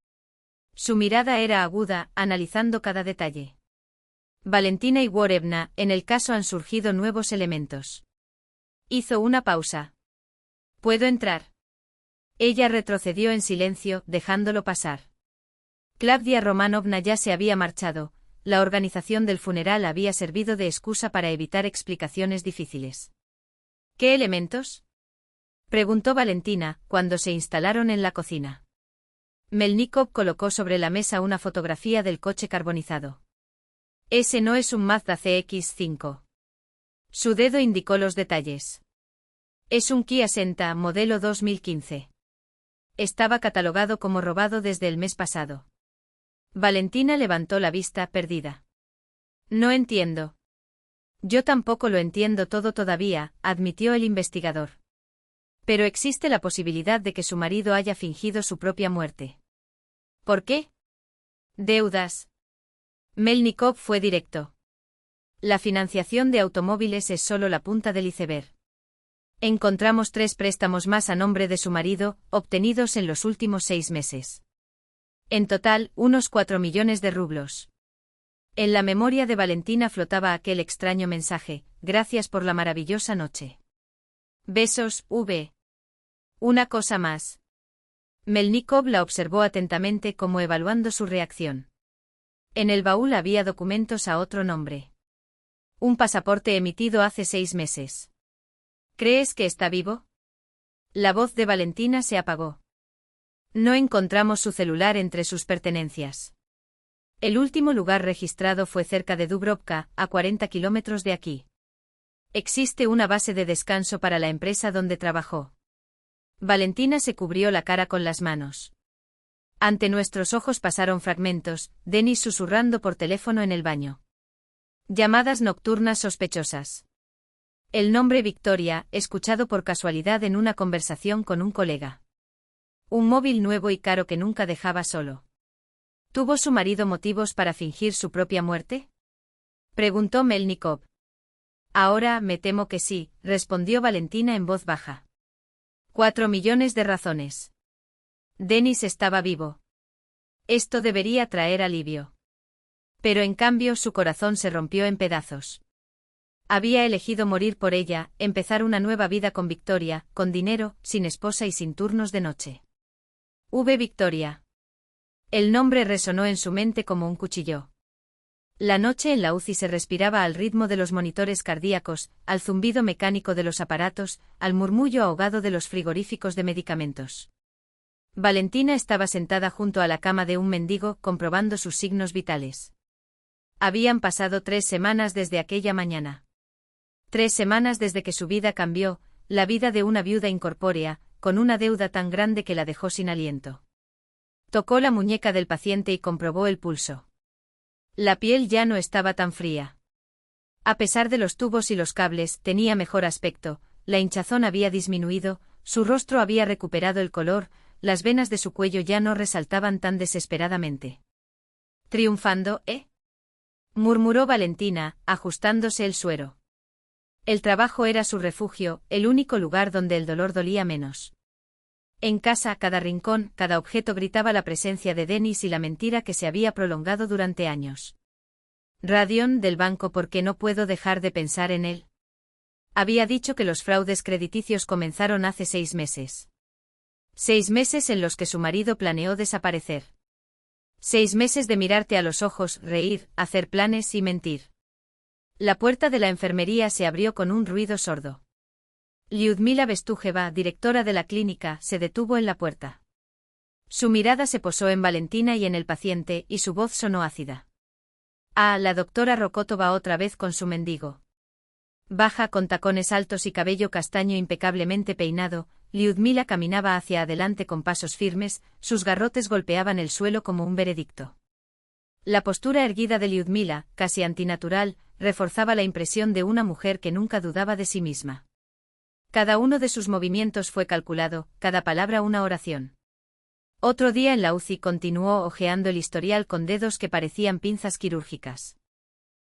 A: Su mirada era aguda, analizando cada detalle. Valentina Igorevna, en el caso han surgido nuevos elementos. Hizo una pausa. ¿Puedo entrar? Ella retrocedió en silencio, dejándolo pasar. Klavdia Romanovna ya se había marchado, la organización del funeral había servido de excusa para evitar explicaciones difíciles. ¿Qué elementos? Preguntó Valentina, cuando se instalaron en la cocina. Melnikov colocó sobre la mesa una fotografía del coche carbonizado. Ese no es un Mazda CX-5. Su dedo indicó los detalles. Es un Kia Senta, modelo 2015. Estaba catalogado como robado desde el mes pasado. Valentina levantó la vista, perdida. No entiendo. Yo tampoco lo entiendo todo todavía, admitió el investigador. Pero existe la posibilidad de que su marido haya fingido su propia muerte. ¿Por qué? Deudas. Melnikov fue directo. La financiación de automóviles es solo la punta del iceberg. Encontramos 3 préstamos más a nombre de su marido, obtenidos en los últimos 6 meses. En total, unos 4 millones de rublos. En la memoria de Valentina flotaba aquel extraño mensaje: gracias por la maravillosa noche. Besos, V. Una cosa más. Melnikov la observó atentamente como evaluando su reacción. En el baúl había documentos a otro nombre. Un pasaporte emitido hace 6 meses. ¿Crees que está vivo? La voz de Valentina se apagó. No encontramos su celular entre sus pertenencias. El último lugar registrado fue cerca de Dubrovka, a 40 kilómetros de aquí. Existe una base de descanso para la empresa donde trabajó. Valentina se cubrió la cara con las manos. Ante nuestros ojos pasaron fragmentos, Denis susurrando por teléfono en el baño. Llamadas nocturnas sospechosas. El nombre Victoria, escuchado por casualidad en una conversación con un colega. Un móvil nuevo y caro que nunca dejaba solo. ¿Tuvo su marido motivos para fingir su propia muerte? Preguntó Melnikov. Ahora me temo que sí, respondió Valentina en voz baja. 4 millones de razones. Denis estaba vivo. Esto debería traer alivio. Pero en cambio su corazón se rompió en pedazos. Había elegido morir por ella, empezar una nueva vida con Victoria, con dinero, sin esposa y sin turnos de noche. Victoria. El nombre resonó en su mente como un cuchillo. La noche en la UCI se respiraba al ritmo de los monitores cardíacos, al zumbido mecánico de los aparatos, al murmullo ahogado de los frigoríficos de medicamentos. Valentina estaba sentada junto a la cama de un mendigo, comprobando sus signos vitales. Habían pasado 3 semanas desde aquella mañana. 3 semanas desde que su vida cambió, la vida de una viuda incorpórea, con una deuda tan grande que la dejó sin aliento. Tocó la muñeca del paciente y comprobó el pulso. La piel ya no estaba tan fría. A pesar de los tubos y los cables, tenía mejor aspecto, la hinchazón había disminuido, su rostro había recuperado el color, las venas de su cuello ya no resaltaban tan desesperadamente. Triunfando, murmuró Valentina, ajustándose el suero. El trabajo era su refugio, el único lugar donde el dolor dolía menos. En casa, cada rincón, cada objeto gritaba la presencia de Denis y la mentira que se había prolongado durante años. Radión del banco, ¿por qué no puedo dejar de pensar en él? Había dicho que los fraudes crediticios comenzaron hace 6 meses. 6 meses en los que su marido planeó desaparecer. 6 meses de mirarte a los ojos, reír, hacer planes y mentir. La puerta de la enfermería se abrió con un ruido sordo. Lyudmila Bestújeva, directora de la clínica, se detuvo en la puerta. Su mirada se posó en Valentina y en el paciente, y su voz sonó ácida. Ah, la doctora Rokotova otra vez con su mendigo. Baja con tacones altos y cabello castaño impecablemente peinado, Lyudmila caminaba hacia adelante con pasos firmes, sus garrotes golpeaban el suelo como un veredicto. La postura erguida de Lyudmila, casi antinatural, reforzaba la impresión de una mujer que nunca dudaba de sí misma. Cada uno de sus movimientos fue calculado, cada palabra una oración. Otro día en la UCI continuó hojeando el historial con dedos que parecían pinzas quirúrgicas.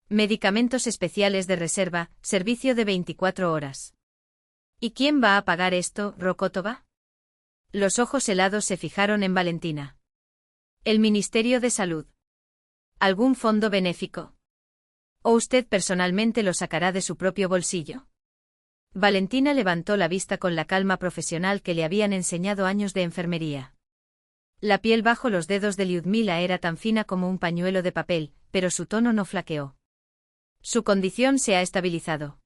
A: Medicamentos especiales de reserva, servicio de 24 horas. ¿Y quién va a pagar esto, Rokotova? Los ojos helados se fijaron en Valentina. El Ministerio de Salud. ¿Algún fondo benéfico? ¿O usted personalmente lo sacará de su propio bolsillo? Valentina levantó la vista con la calma profesional que le habían enseñado años de enfermería. La piel bajo los dedos de Lyudmila era tan fina como un pañuelo de papel, pero su tono no flaqueó. Su condición se ha estabilizado.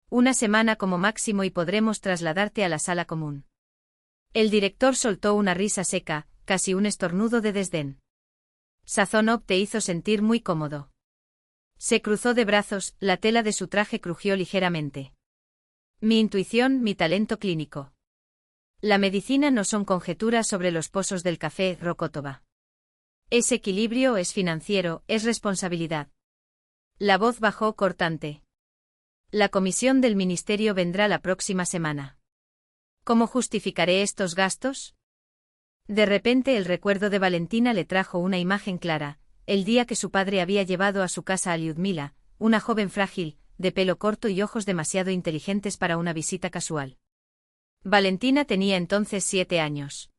A: 1 semana como máximo y podremos trasladarte a la sala común. El director soltó una risa seca, casi un estornudo de desdén. Sazonov te hizo sentir muy cómodo. Se cruzó de brazos, la tela de su traje crujió ligeramente. Mi intuición, mi talento clínico. La medicina no son conjeturas sobre los pozos del café, Rokotova. Es equilibrio, es financiero, es responsabilidad. La voz bajó cortante. La comisión del ministerio vendrá la próxima semana. ¿Cómo justificaré estos gastos? De repente el recuerdo de Valentina le trajo una imagen clara, el día que su padre había llevado a su casa a Lyudmila, una joven frágil, de pelo corto y ojos demasiado inteligentes para una visita casual. Valentina tenía entonces 7 años.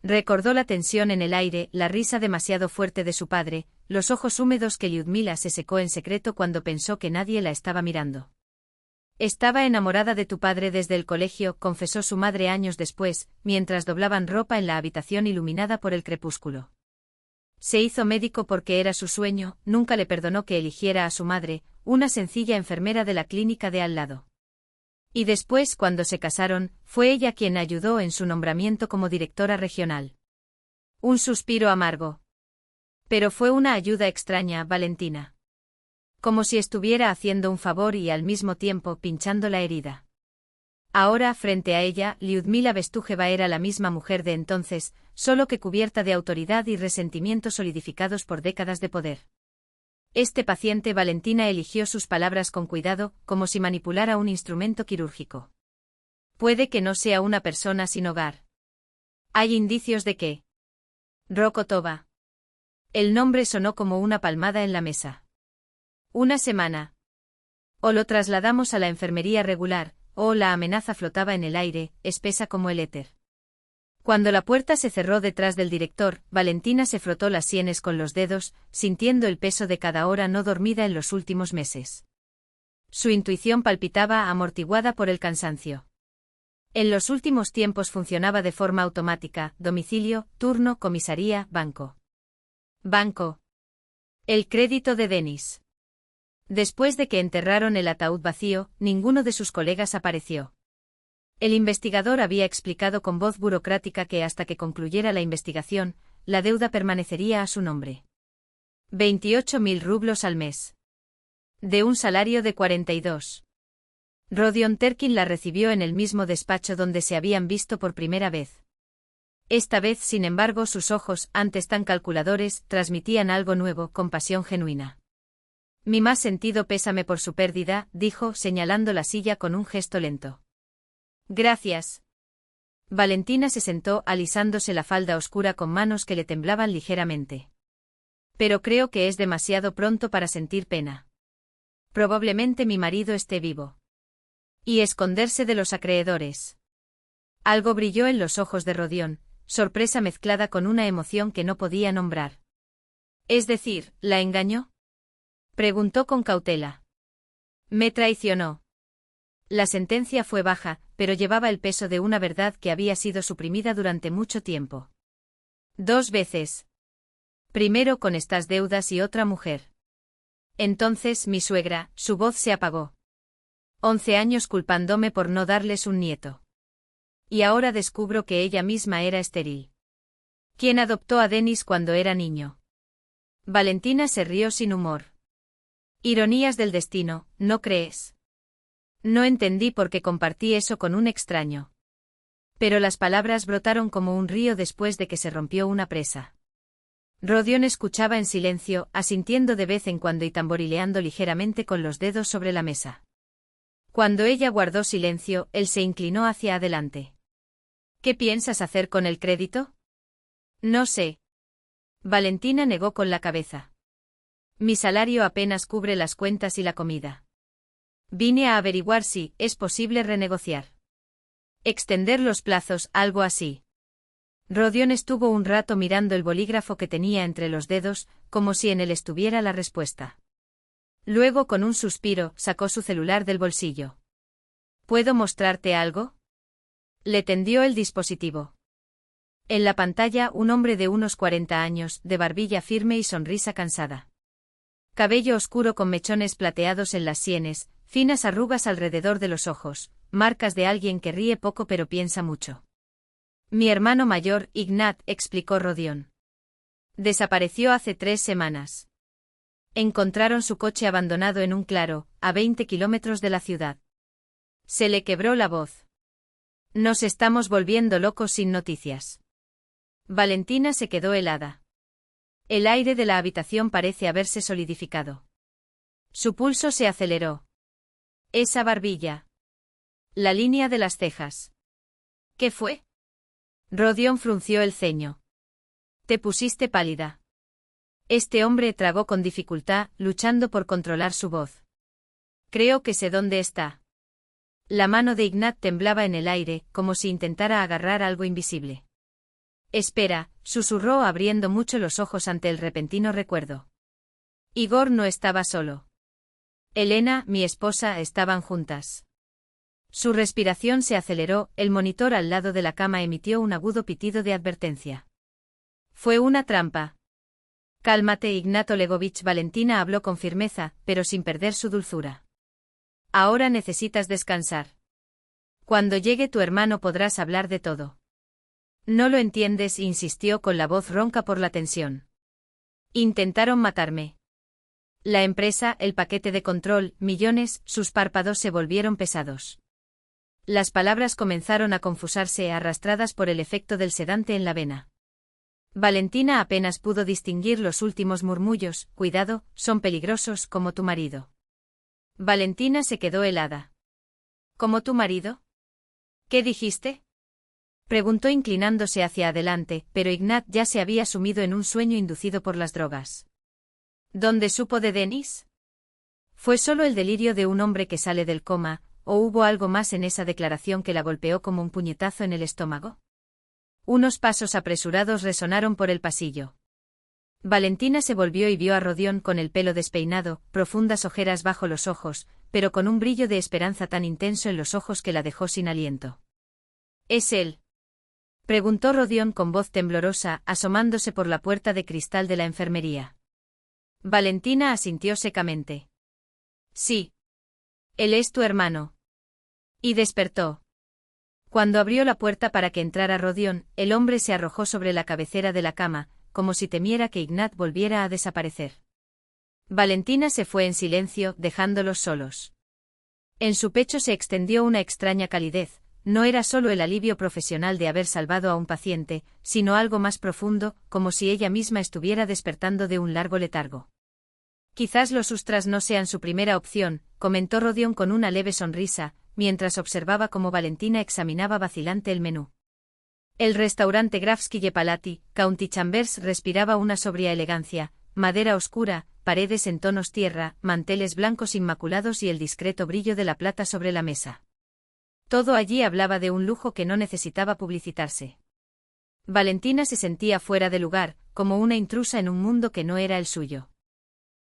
A: Recordó la tensión en el aire, la risa demasiado fuerte de su padre, los ojos húmedos que Lyudmila se secó en secreto cuando pensó que nadie la estaba mirando. Estaba enamorada de tu padre desde el colegio, confesó su madre años después, mientras doblaban ropa en la habitación iluminada por el crepúsculo. Se hizo médico porque era su sueño, nunca le perdonó que eligiera a su madre, una sencilla enfermera de la clínica de al lado. Y después, cuando se casaron, fue ella quien ayudó en su nombramiento como directora regional. Un suspiro amargo. Pero fue una ayuda extraña, Valentina. Como si estuviera haciendo un favor y al mismo tiempo pinchando la herida. Ahora, frente a ella, Lyudmila Bestújeva era la misma mujer de entonces, solo que cubierta de autoridad y resentimientos solidificados por décadas de poder. Este paciente, Valentina eligió sus palabras con cuidado, como si manipulara un instrumento quirúrgico. Puede que no sea una persona sin hogar. ¿Hay indicios de que? Rokotova. El nombre sonó como una palmada en la mesa. Una semana. O lo trasladamos a la enfermería regular, o la amenaza flotaba en el aire, espesa como el éter. Cuando la puerta se cerró detrás del director, Valentina se frotó las sienes con los dedos, sintiendo el peso de cada hora no dormida en los últimos meses. Su intuición palpitaba amortiguada por el cansancio. En los últimos tiempos funcionaba de forma automática: domicilio, turno, comisaría, banco. Banco. El crédito de Denis. Después de que enterraron el ataúd vacío, ninguno de sus colegas apareció. El investigador había explicado con voz burocrática que hasta que concluyera la investigación, la deuda permanecería a su nombre. 28.000 rublos al mes. De un salario de 42. Rodion Terkin la recibió en el mismo despacho donde se habían visto por primera vez. Esta vez, sin embargo, sus ojos, antes tan calculadores, transmitían algo nuevo, compasión genuina. Mi más sentido pésame por su pérdida, dijo, señalando la silla con un gesto lento. Gracias. Valentina se sentó, alisándose la falda oscura con manos que le temblaban ligeramente. Pero creo que es demasiado pronto para sentir pena. Probablemente mi marido esté vivo. Y esconderse de los acreedores. Algo brilló en los ojos de Rodion, sorpresa mezclada con una emoción que no podía nombrar. Es decir, ¿la engañó? Preguntó con cautela. Me traicionó. La sentencia fue baja, pero llevaba el peso de una verdad que había sido suprimida durante mucho tiempo. 2 veces. Primero con estas deudas y otra mujer. Entonces mi suegra, su voz se apagó. 11 años culpándome por no darles un nieto. Y ahora descubro que ella misma era estéril. ¿Quién adoptó a Denis cuando era niño? Valentina se rió sin humor. Ironías del destino, ¿no crees? No entendí por qué compartí eso con un extraño. Pero las palabras brotaron como un río después de que se rompió una presa. Rodion escuchaba en silencio, asintiendo de vez en cuando y tamborileando ligeramente con los dedos sobre la mesa. Cuando ella guardó silencio, él se inclinó hacia adelante. ¿Qué piensas hacer con el crédito? No sé. Valentina negó con la cabeza. Mi salario apenas cubre las cuentas y la comida. Vine a averiguar si es posible renegociar. Extender los plazos, algo así. Rodion estuvo un rato mirando el bolígrafo que tenía entre los dedos, como si en él estuviera la respuesta. Luego, con un suspiro, sacó su celular del bolsillo. ¿Puedo mostrarte algo? Le tendió el dispositivo. En la pantalla, un hombre de unos 40 años, de barbilla firme y sonrisa cansada. Cabello oscuro con mechones plateados en las sienes, finas arrugas alrededor de los ojos, marcas de alguien que ríe poco pero piensa mucho. Mi hermano mayor, Ignat, explicó Rodion. Desapareció hace 3 semanas. Encontraron su coche abandonado en un claro, a 20 kilómetros de la ciudad. Se le quebró la voz. Nos estamos volviendo locos sin noticias. Valentina se quedó helada. El aire de la habitación parece haberse solidificado. Su pulso se aceleró. Esa barbilla. La línea de las cejas. ¿Qué fue? Rodion frunció el ceño. Te pusiste pálida. Este hombre tragó con dificultad, luchando por controlar su voz. Creo que sé dónde está. La mano de Ignat temblaba en el aire, como si intentara agarrar algo invisible. Espera, susurró abriendo mucho los ojos ante el repentino recuerdo. Igor no estaba solo. Elena, mi esposa, estaban juntas. Su respiración se aceleró, el monitor al lado de la cama emitió un agudo pitido de advertencia. Fue una trampa. Cálmate, Ignat Olegovich. Valentina habló con firmeza, pero sin perder su dulzura. Ahora necesitas descansar. Cuando llegue tu hermano podrás hablar de todo. No lo entiendes, insistió con la voz ronca por la tensión. Intentaron matarme. La empresa, el paquete de control, millones, sus párpados se volvieron pesados. Las palabras comenzaron a confusarse, arrastradas por el efecto del sedante en la vena. Valentina apenas pudo distinguir los últimos murmullos: cuidado, son peligrosos, como tu marido. Valentina se quedó helada. ¿Como tu marido? ¿Qué dijiste? Preguntó inclinándose hacia adelante, pero Ignat ya se había sumido en un sueño inducido por las drogas. ¿Dónde supo de Denis? ¿Fue solo el delirio de un hombre que sale del coma, o hubo algo más en esa declaración que la golpeó como un puñetazo en el estómago? Unos pasos apresurados resonaron por el pasillo. Valentina se volvió y vio a Rodión con el pelo despeinado, profundas ojeras bajo los ojos, pero con un brillo de esperanza tan intenso en los ojos que la dejó sin aliento. ¿Es él?, preguntó Rodión con voz temblorosa, asomándose por la puerta de cristal de la enfermería. Valentina asintió secamente. Sí. Él es tu hermano. Y despertó. Cuando abrió la puerta para que entrara Rodión, el hombre se arrojó sobre la cabecera de la cama, como si temiera que Ignat volviera a desaparecer. Valentina se fue en silencio, dejándolos solos. En su pecho se extendió una extraña calidez, no era solo el alivio profesional de haber salvado a un paciente, sino algo más profundo, como si ella misma estuviera despertando de un largo letargo. Quizás los Ustras no sean su primera opción, comentó Rodión con una leve sonrisa, mientras observaba cómo Valentina examinaba vacilante el menú. El restaurante Grafskije Palati, County Chambers respiraba una sobria elegancia, madera oscura, paredes en tonos tierra, manteles blancos inmaculados y el discreto brillo de la plata sobre la mesa. Todo allí hablaba de un lujo que no necesitaba publicitarse. Valentina se sentía fuera de lugar, como una intrusa en un mundo que no era el suyo.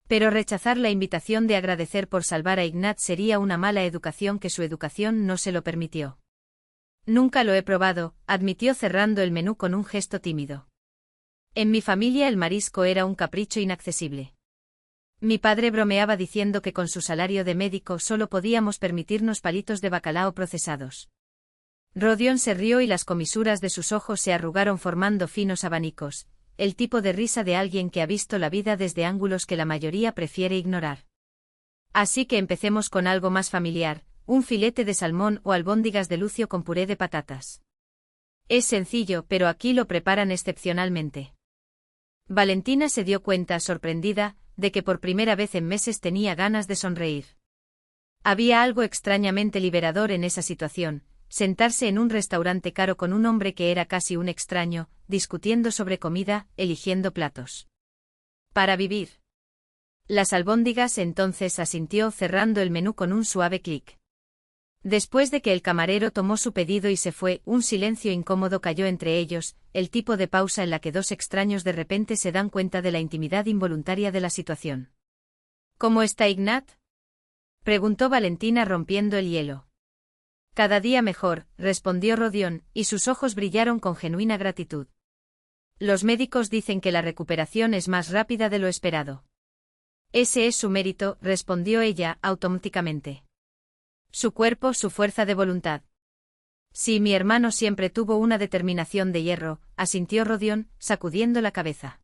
A: Pero rechazar la invitación de agradecer por salvar a Ignat sería una mala educación que su educación no se lo permitió. Nunca lo he probado, admitió cerrando el menú con un gesto tímido. En mi familia el marisco era un capricho inaccesible. Mi padre bromeaba diciendo que con su salario de médico solo podíamos permitirnos palitos de bacalao procesados. Rodión se rió y las comisuras de sus ojos se arrugaron formando finos abanicos, el tipo de risa de alguien que ha visto la vida desde ángulos que la mayoría prefiere ignorar. Así que empecemos con algo más familiar, un filete de salmón o albóndigas de lucio con puré de patatas. Es sencillo, pero aquí lo preparan excepcionalmente. Valentina se dio cuenta, sorprendida, de que por primera vez en meses tenía ganas de sonreír. Había algo extrañamente liberador en esa situación, sentarse en un restaurante caro con un hombre que era casi un extraño, discutiendo sobre comida, eligiendo platos. Para vivir. Las albóndigas, entonces asintió cerrando el menú con un suave clic. Después de que el camarero tomó su pedido y se fue, un silencio incómodo cayó entre ellos, el tipo de pausa en la que dos extraños de repente se dan cuenta de la intimidad involuntaria de la situación. ¿Cómo está Ignat?, preguntó Valentina rompiendo el hielo. Cada día mejor, respondió Rodión, y sus ojos brillaron con genuina gratitud. Los médicos dicen que la recuperación es más rápida de lo esperado. Ese es su mérito, respondió ella, automáticamente. Su cuerpo, su fuerza de voluntad. Sí, mi hermano siempre tuvo una determinación de hierro, asintió Rodión, sacudiendo la cabeza.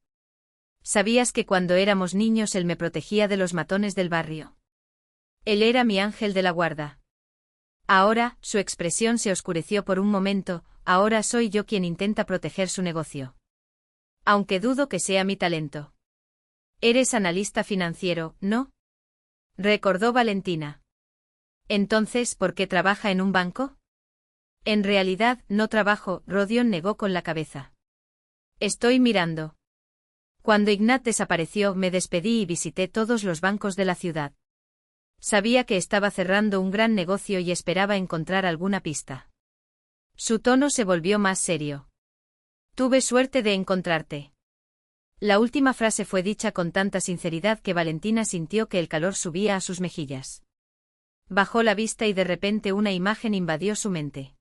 A: ¿Sabías que cuando éramos niños él me protegía de los matones del barrio? Él era mi ángel de la guarda. Ahora, su expresión se oscureció por un momento, ahora soy yo quien intenta proteger su negocio. Aunque dudo que sea mi talento. Eres analista financiero, ¿no?, recordó Valentina. Entonces, ¿por qué trabaja en un banco? En realidad, no trabajo, Rodión negó con la cabeza. Estoy mirando. Cuando Ignat desapareció, me despedí y visité todos los bancos de la ciudad. Sabía que estaba cerrando un gran negocio y esperaba encontrar alguna pista. Su tono se volvió más serio. Tuve suerte de encontrarte. La última frase fue dicha con tanta sinceridad que Valentina sintió que el calor subía a sus mejillas. Bajó la vista y de repente una imagen invadió su mente.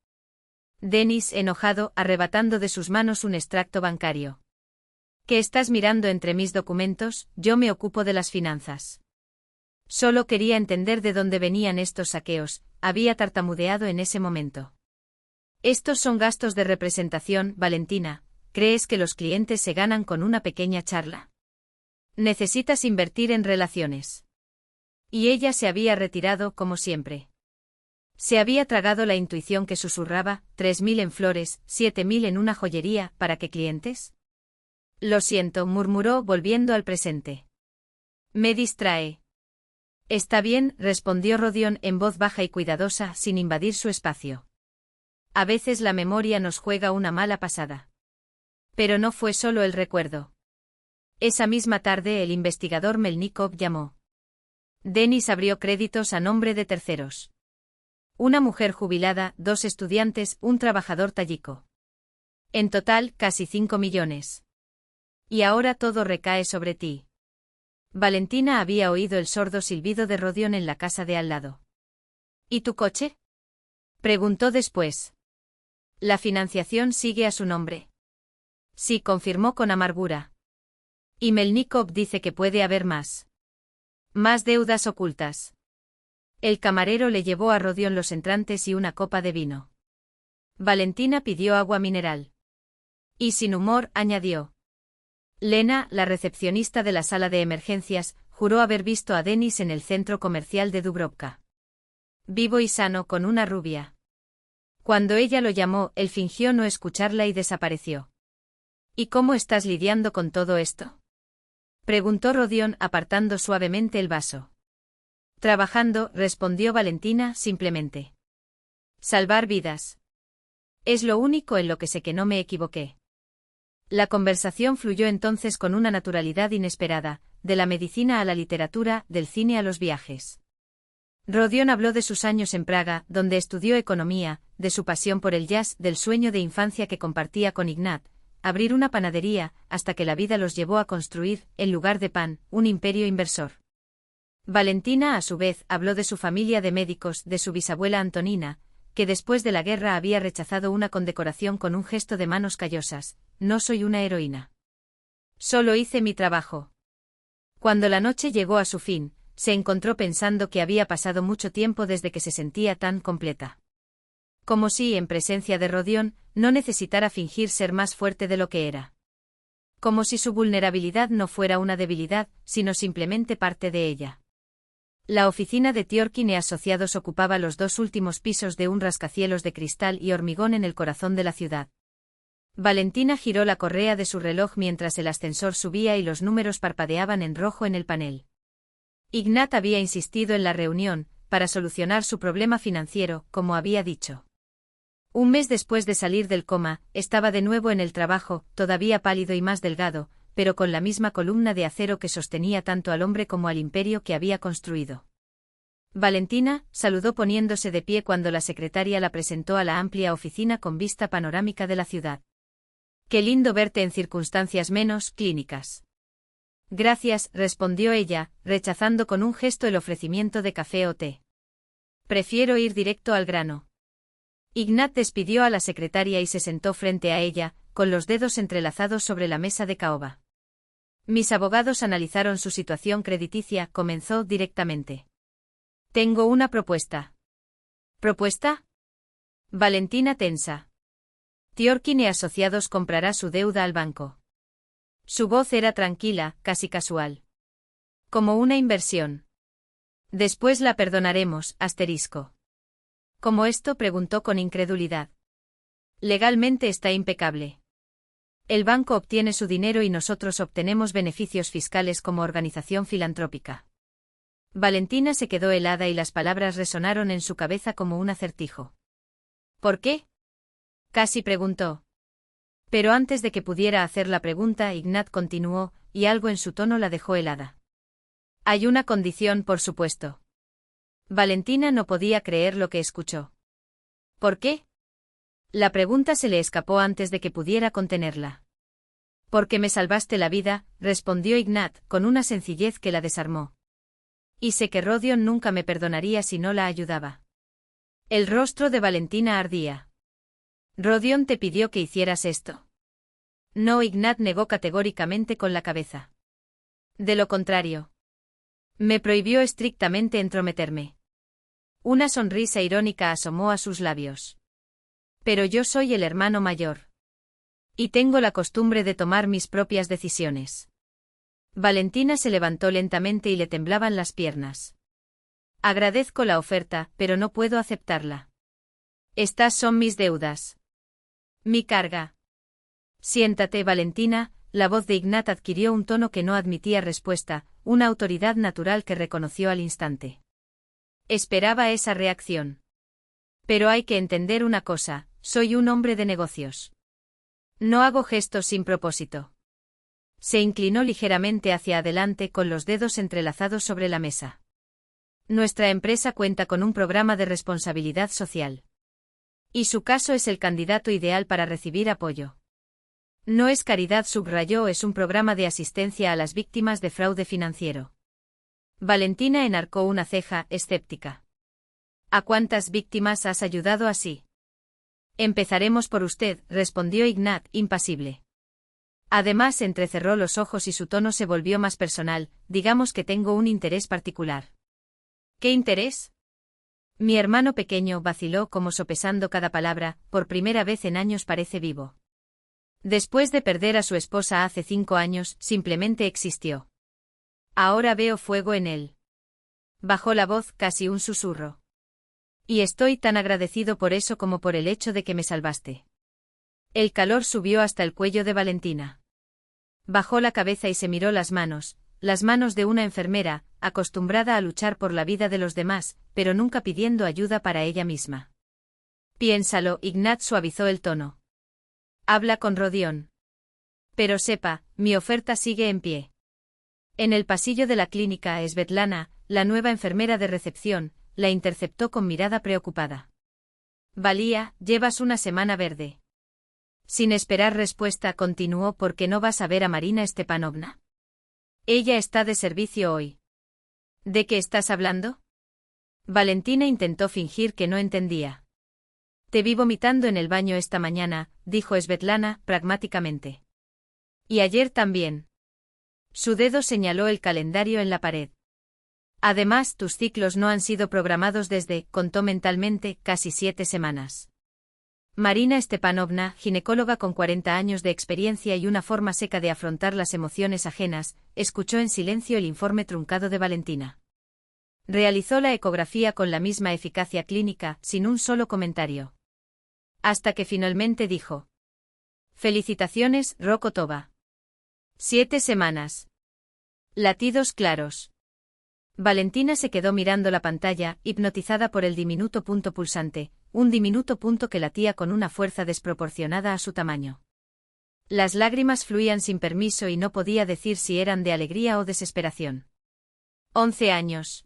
A: Denis, enojado, arrebatando de sus manos un extracto bancario. ¿Qué estás mirando entre mis documentos? Yo me ocupo de las finanzas. Solo quería entender de dónde venían estos saqueos, había tartamudeado en ese momento. Estos son gastos de representación, Valentina. ¿Crees que los clientes se ganan con una pequeña charla? Necesitas invertir en relaciones. Y ella se había retirado como siempre. Se había tragado la intuición que susurraba, 3.000 en flores, 7.000 en una joyería, ¿para qué clientes? Lo siento, murmuró volviendo al presente. Me distrae. Está bien, respondió Rodión en voz baja y cuidadosa, sin invadir su espacio. A veces la memoria nos juega una mala pasada. Pero no fue solo el recuerdo. Esa misma tarde el investigador Melnikov llamó. Denis abrió créditos a nombre de terceros. Una mujer jubilada, 2 estudiantes, un trabajador tayiko. En total, casi 5 millones. Y ahora todo recae sobre ti. Valentina había oído el sordo silbido de Rodion en la casa de al lado. ¿Y tu coche? Preguntó después. La financiación sigue a su nombre. Sí, confirmó con amargura. Y Melnikov dice que puede haber más. Más deudas ocultas. El camarero le llevó a Rodion los entrantes y una copa de vino. Valentina pidió agua mineral. Y sin humor, añadió. Lena, la recepcionista de la sala de emergencias, juró haber visto a Denis en el centro comercial de Dubrovka. Vivo y sano con una rubia. Cuando ella lo llamó, él fingió no escucharla y desapareció. ¿Y cómo estás lidiando con todo esto? Preguntó Rodion apartando suavemente el vaso. Trabajando, respondió Valentina simplemente. Salvar vidas. Es lo único en lo que sé que no me equivoqué. La conversación fluyó entonces con una naturalidad inesperada, de la medicina a la literatura, del cine a los viajes. Rodion habló de sus años en Praga, donde estudió economía, de su pasión por el jazz, del sueño de infancia que compartía con Ignat, abrir una panadería, hasta que la vida los llevó a construir, en lugar de pan, un imperio inversor. Valentina, a su vez, habló de su familia de médicos, de su bisabuela Antonina, que después de la guerra había rechazado una condecoración con un gesto de manos callosas. No soy una heroína. Solo hice mi trabajo. Cuando la noche llegó a su fin, se encontró pensando que había pasado mucho tiempo desde que se sentía tan completa. Como si, en presencia de Rodion, no necesitara fingir ser más fuerte de lo que era. Como si su vulnerabilidad no fuera una debilidad, sino simplemente parte de ella. La oficina de Tiorkin y Asociados ocupaba los 2 últimos pisos de un rascacielos de cristal y hormigón en el corazón de la ciudad. Valentina giró la correa de su reloj mientras el ascensor subía y los números parpadeaban en rojo en el panel. Ignat había insistido en la reunión, para solucionar su problema financiero, como había dicho. Un mes después de salir del coma, estaba de nuevo en el trabajo, todavía pálido y más delgado, pero con la misma columna de acero que sostenía tanto al hombre como al imperio que había construido. Valentina saludó poniéndose de pie cuando la secretaria la presentó a la amplia oficina con vista panorámica de la ciudad. Qué lindo verte en circunstancias menos clínicas. Gracias, respondió ella, rechazando con un gesto el ofrecimiento de café o té. Prefiero ir directo al grano. Ignat despidió a la secretaria y se sentó frente a ella, con los dedos entrelazados sobre la mesa de caoba. Mis abogados analizaron su situación crediticia, comenzó directamente. Tengo una propuesta. ¿Propuesta? Valentina tensa. Tiorkin y Asociados comprará su deuda al banco. Su voz era tranquila, casi casual. Como una inversión. Después la perdonaremos, asterisco. ¿Cómo esto? Preguntó con incredulidad. Legalmente está impecable. El banco obtiene su dinero y nosotros obtenemos beneficios fiscales como organización filantrópica. Valentina se quedó helada y las palabras resonaron en su cabeza como un acertijo. ¿Por qué? Casi preguntó. Pero antes de que pudiera hacer la pregunta, Ignat continuó, y algo en su tono la dejó helada. Hay una condición, por supuesto. Valentina no podía creer lo que escuchó. ¿Por qué? La pregunta se le escapó antes de que pudiera contenerla. Porque me salvaste la vida, respondió Ignat, con una sencillez que la desarmó. Y sé que Rodion nunca me perdonaría si no la ayudaba. El rostro de Valentina ardía. ¿Rodion te pidió que hicieras esto? No, Ignat negó categóricamente con la cabeza. De lo contrario. Me prohibió estrictamente entrometerme. Una sonrisa irónica asomó a sus labios. Pero yo soy el hermano mayor. Y tengo la costumbre de tomar mis propias decisiones. Valentina se levantó lentamente y le temblaban las piernas. Agradezco la oferta, pero no puedo aceptarla. Estas son mis deudas. Mi carga. Siéntate, Valentina. La voz de Ignat adquirió un tono que no admitía respuesta, una autoridad natural que reconoció al instante. Esperaba esa reacción. Pero hay que entender una cosa, soy un hombre de negocios. No hago gestos sin propósito. Se inclinó ligeramente hacia adelante con los dedos entrelazados sobre la mesa. Nuestra empresa cuenta con un programa de responsabilidad social. Y su caso es el candidato ideal para recibir apoyo. No es caridad, subrayó, es un programa de asistencia a las víctimas de fraude financiero. Valentina enarcó una ceja, escéptica. ¿A cuántas víctimas has ayudado así? Empezaremos por usted, respondió Ignat, impasible. Además, entrecerró los ojos y su tono se volvió más personal. Digamos que tengo un interés particular. ¿Qué interés? Mi hermano pequeño, vaciló como sopesando cada palabra, por primera vez en años parece vivo. Después de perder a su esposa hace 5 años, simplemente existió. Ahora veo fuego en él. Bajó la voz, casi un susurro. Y estoy tan agradecido por eso como por el hecho de que me salvaste. El calor subió hasta el cuello de Valentina. Bajó la cabeza y se miró las manos de una enfermera, acostumbrada a luchar por la vida de los demás, pero nunca pidiendo ayuda para ella misma. Piénsalo, Ignat suavizó el tono. Habla con Rodion. Pero sepa, mi oferta sigue en pie. En el pasillo de la clínica, Svetlana, la nueva enfermera de recepción, la interceptó con mirada preocupada. Valía, llevas una semana verde. Sin esperar respuesta, continuó, ¿por qué no vas a ver a Marina Stepanovna? Ella está de servicio hoy. ¿De qué estás hablando? Valentina intentó fingir que no entendía. Te vi vomitando en el baño esta mañana, dijo Svetlana, pragmáticamente. Y ayer también. Su dedo señaló el calendario en la pared. Además, tus ciclos no han sido programados desde, contó mentalmente, casi 7 semanas. Marina Stepanovna, ginecóloga con 40 años de experiencia y una forma seca de afrontar las emociones ajenas, escuchó en silencio el informe truncado de Valentina. Realizó la ecografía con la misma eficacia clínica, sin un solo comentario. Hasta que finalmente dijo: Felicitaciones, Rokotova. 7 semanas. Latidos claros. Valentina se quedó mirando la pantalla, hipnotizada por el diminuto punto pulsante, un diminuto punto que latía con una fuerza desproporcionada a su tamaño. Las lágrimas fluían sin permiso y no podía decir si eran de alegría o desesperación. 11 años.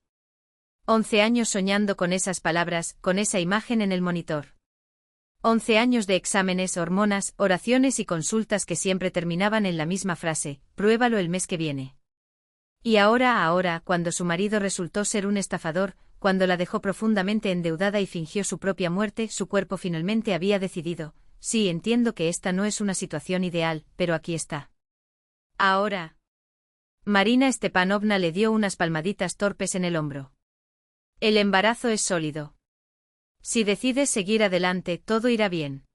A: 11 años soñando con esas palabras, con esa imagen en el monitor. 11 años de exámenes, hormonas, oraciones y consultas que siempre terminaban en la misma frase: pruébalo el mes que viene. Y ahora, cuando su marido resultó ser un estafador, cuando la dejó profundamente endeudada y fingió su propia muerte, su cuerpo finalmente había decidido: sí, entiendo que esta no es una situación ideal, pero aquí está. Ahora. Marina Stepanovna le dio unas palmaditas torpes en el hombro. El embarazo es sólido. Si decides seguir adelante, todo irá bien.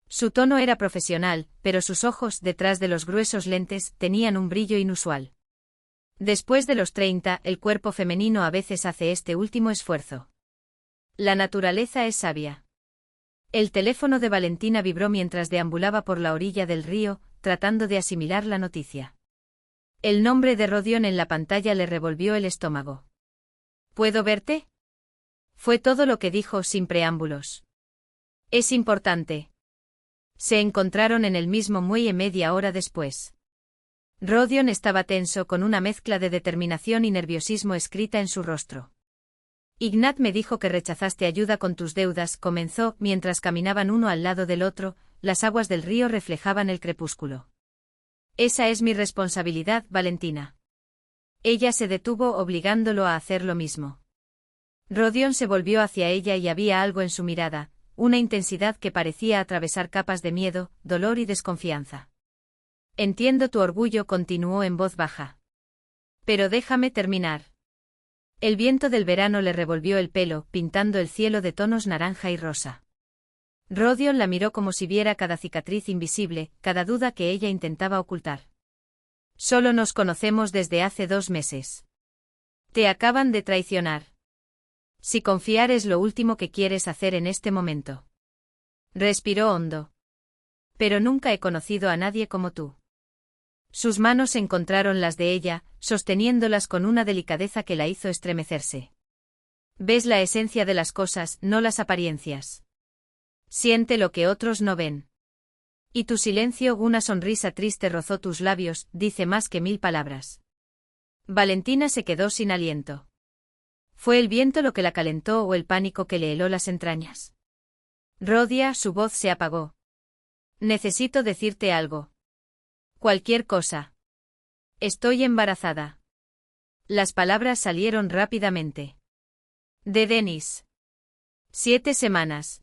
A: Su tono era profesional, pero sus ojos, detrás de los gruesos lentes, tenían un brillo inusual. Después de los 30, el cuerpo femenino a veces hace este último esfuerzo. La naturaleza es sabia. El teléfono de Valentina vibró mientras deambulaba por la orilla del río, tratando de asimilar la noticia. El nombre de Rodion en la pantalla le revolvió el estómago. ¿Puedo verte? Fue todo lo que dijo sin preámbulos. Es importante. Se encontraron en el mismo muelle media hora después. Rodion estaba tenso, con una mezcla de determinación y nerviosismo escrita en su rostro. Ignat me dijo que rechazaste ayuda con tus deudas, comenzó, mientras caminaban uno al lado del otro, las aguas del río reflejaban el crepúsculo. Esa es mi responsabilidad, Valentina. Ella se detuvo, obligándolo a hacer lo mismo. Rodion se volvió hacia ella y había algo en su mirada, una intensidad que parecía atravesar capas de miedo, dolor y desconfianza. Entiendo tu orgullo, continuó en voz baja. Pero déjame terminar. El viento del verano le revolvió el pelo, pintando el cielo de tonos naranja y rosa. Rodion la miró como si viera cada cicatriz invisible, cada duda que ella intentaba ocultar. Solo nos conocemos desde hace 2 meses. Te acaban de traicionar. Si confiar es lo último que quieres hacer en este momento. Respiró hondo. Pero nunca he conocido a nadie como tú. Sus manos encontraron las de ella, sosteniéndolas con una delicadeza que la hizo estremecerse. Ves la esencia de las cosas, no las apariencias. Siente lo que otros no ven. Y tu silencio, una sonrisa triste rozó tus labios, dice más que 1000 palabras. Valentina se quedó sin aliento. ¿Fue el viento lo que la calentó o el pánico que le heló las entrañas? Rhodia, su voz se apagó. Necesito decirte algo. Cualquier cosa. Estoy embarazada. Las palabras salieron rápidamente. De Dennis. 7 semanas.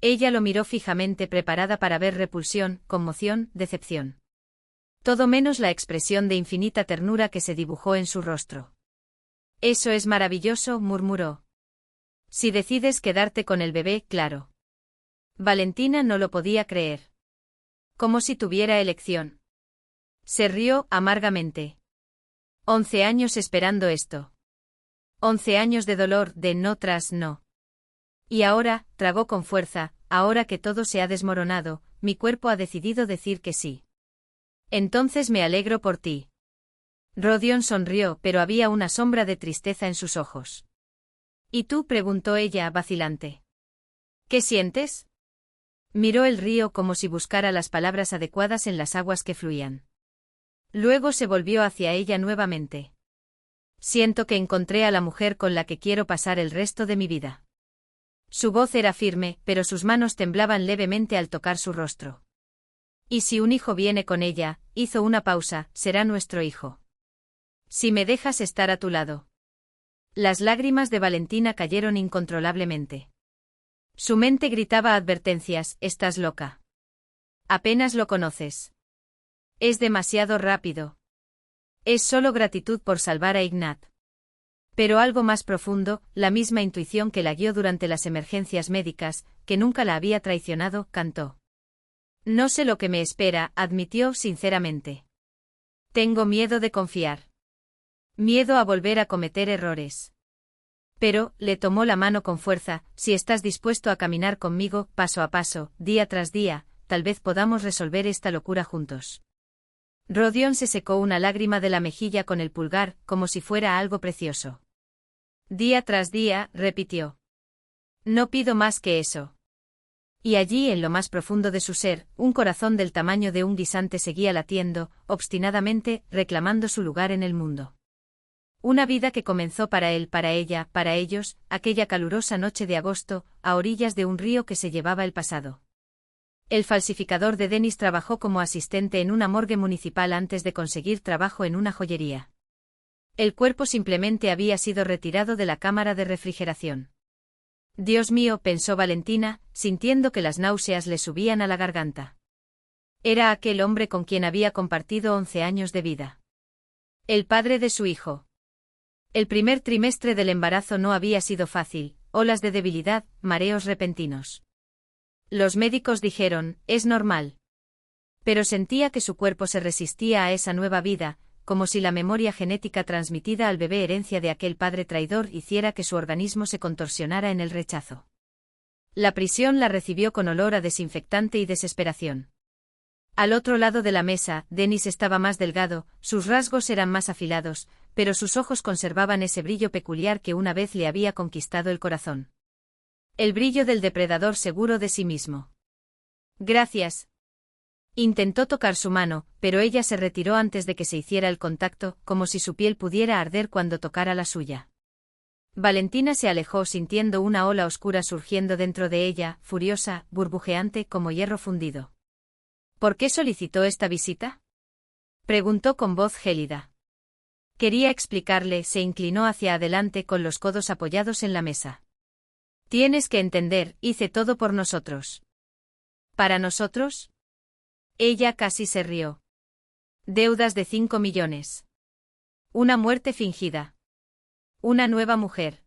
A: Ella lo miró fijamente, preparada para ver repulsión, conmoción, decepción. Todo menos la expresión de infinita ternura que se dibujó en su rostro. Eso es maravilloso, murmuró. Si decides quedarte con el bebé, claro. Valentina no lo podía creer. Como si tuviera elección. Se rió amargamente. 11 años esperando esto. 11 años de dolor, de no tras no. Y ahora, tragó con fuerza, ahora que todo se ha desmoronado, mi cuerpo ha decidido decir que sí. Entonces me alegro por ti. Rodion sonrió, pero había una sombra de tristeza en sus ojos. ¿Y tú?, preguntó ella, vacilante. ¿Qué sientes? Miró el río como si buscara las palabras adecuadas en las aguas que fluían. Luego se volvió hacia ella nuevamente. Siento que encontré a la mujer con la que quiero pasar el resto de mi vida. Su voz era firme, pero sus manos temblaban levemente al tocar su rostro. Y si un hijo viene con ella, hizo una pausa, será nuestro hijo. Si me dejas estar a tu lado. Las lágrimas de Valentina cayeron incontrolablemente. Su mente gritaba advertencias, estás loca. Apenas lo conoces. Es demasiado rápido. Es solo gratitud por salvar a Ignat. Pero algo más profundo, la misma intuición que la guió durante las emergencias médicas, que nunca la había traicionado, cantó. No sé lo que me espera, admitió sinceramente. Tengo miedo de confiar. Miedo a volver a cometer errores. Pero, le tomó la mano con fuerza, si estás dispuesto a caminar conmigo, paso a paso, día tras día, tal vez podamos resolver esta locura juntos. Rodion se secó una lágrima de la mejilla con el pulgar, como si fuera algo precioso. Día tras día, repitió. No pido más que eso. Y allí, en lo más profundo de su ser, un corazón del tamaño de un guisante seguía latiendo, obstinadamente, reclamando su lugar en el mundo. Una vida que comenzó para él, para ella, para ellos, aquella calurosa noche de agosto, a orillas de un río que se llevaba el pasado. El falsificador de Dennis trabajó como asistente en una morgue municipal antes de conseguir trabajo en una joyería. El cuerpo simplemente había sido retirado de la cámara de refrigeración. Dios mío, pensó Valentina, sintiendo que las náuseas le subían a la garganta. Era aquel hombre con quien había compartido 11 años de vida. El padre de su hijo. El primer trimestre del embarazo no había sido fácil, olas de debilidad, mareos repentinos. Los médicos dijeron, es normal. Pero sentía que su cuerpo se resistía a esa nueva vida, como si la memoria genética transmitida al bebé, herencia de aquel padre traidor, hiciera que su organismo se contorsionara en el rechazo. La prisión la recibió con olor a desinfectante y desesperación. Al otro lado de la mesa, Dennis estaba más delgado, sus rasgos eran más afilados, pero sus ojos conservaban ese brillo peculiar que una vez le había conquistado el corazón. El brillo del depredador seguro de sí mismo. Gracias. Intentó tocar su mano, pero ella se retiró antes de que se hiciera el contacto, como si su piel pudiera arder cuando tocara la suya. Valentina se alejó sintiendo una ola oscura surgiendo dentro de ella, furiosa, burbujeante como hierro fundido. ¿Por qué solicitó esta visita?, preguntó con voz gélida. Quería explicarle, se inclinó hacia adelante con los codos apoyados en la mesa. Tienes que entender, hice todo por nosotros. ¿Para nosotros? Ella casi se rió. Deudas de 5 millones. Una muerte fingida. Una nueva mujer.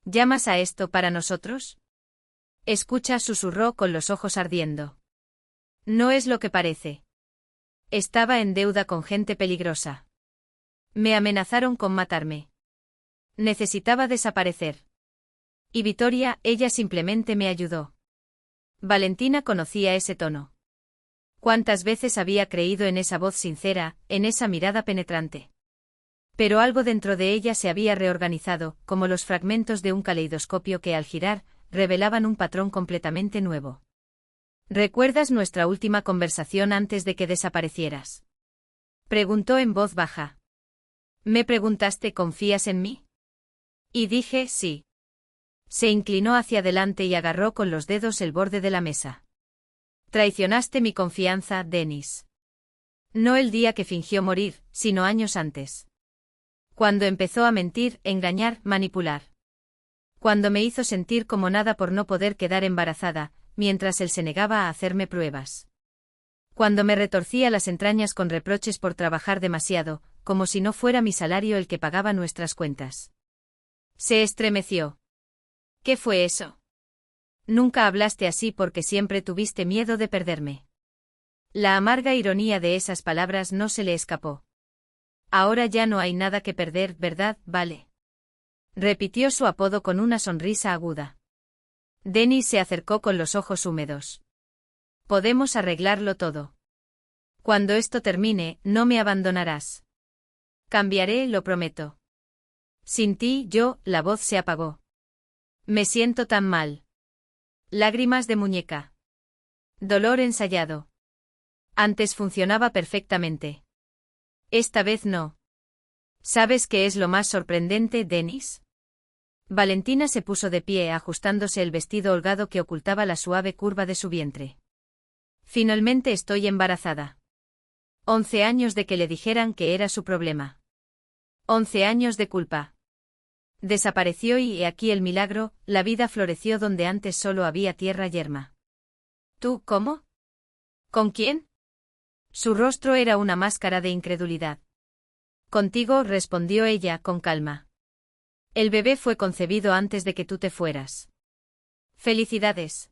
A: ¿Llamas a esto para nosotros? Escucha, susurró con los ojos ardiendo. No es lo que parece. Estaba en deuda con gente peligrosa. Me amenazaron con matarme. Necesitaba desaparecer. Y Vittoria, ella simplemente me ayudó. Valentina conocía ese tono. ¿Cuántas veces había creído en esa voz sincera, en esa mirada penetrante? Pero algo dentro de ella se había reorganizado, como los fragmentos de un caleidoscopio que al girar, revelaban un patrón completamente nuevo. ¿Recuerdas nuestra última conversación antes de que desaparecieras?, preguntó en voz baja. Me preguntaste, ¿confías en mí? Y dije sí. Se inclinó hacia adelante y agarró con los dedos el borde de la mesa. Traicionaste mi confianza, Dennis. No el día que fingió morir, sino años antes. Cuando empezó a mentir, engañar, manipular. Cuando me hizo sentir como nada por no poder quedar embarazada, mientras él se negaba a hacerme pruebas. Cuando me retorcía las entrañas con reproches por trabajar demasiado, como si no fuera mi salario el que pagaba nuestras cuentas. Se estremeció. ¿Qué fue eso? Nunca hablaste así porque siempre tuviste miedo de perderme. La amarga ironía de esas palabras no se le escapó. Ahora ya no hay nada que perder, ¿verdad, Vale? Repitió su apodo con una sonrisa aguda. Dennis se acercó con los ojos húmedos. Podemos arreglarlo todo. Cuando esto termine, no me abandonarás. Cambiaré, lo prometo. Sin ti, la voz se apagó. Me siento tan mal. Lágrimas de muñeca. Dolor ensayado. Antes funcionaba perfectamente. Esta vez no. ¿Sabes qué es lo más sorprendente, Dennis? Valentina se puso de pie ajustándose el vestido holgado que ocultaba la suave curva de su vientre. Finalmente estoy embarazada. 11 años de que le dijeran que era su problema. 11 años de culpa. Desapareció y he aquí el milagro, la vida floreció donde antes solo había tierra yerma. ¿Tú cómo? ¿Con quién? Su rostro era una máscara de incredulidad. Contigo, respondió ella con calma. El bebé fue concebido antes de que tú te fueras. Felicidades.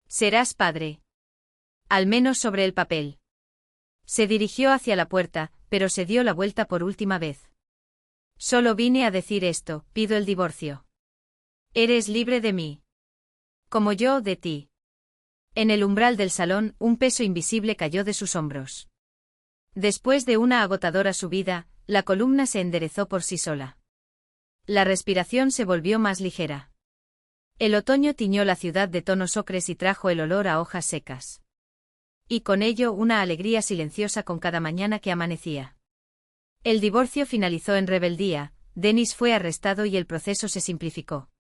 A: Serás padre. Al menos sobre el papel. Se dirigió hacia la puerta, pero se dio la vuelta por última vez. Solo vine a decir esto, pido el divorcio. Eres libre de mí. Como yo de ti. En el umbral del salón, un peso invisible cayó de sus hombros. Después de una agotadora subida, la columna se enderezó por sí sola. La respiración se volvió más ligera. El otoño tiñó la ciudad de tonos ocres y trajo el olor a hojas secas. Y con ello una alegría silenciosa con cada mañana que amanecía. El divorcio finalizó en rebeldía, Dennis fue arrestado y el proceso se simplificó.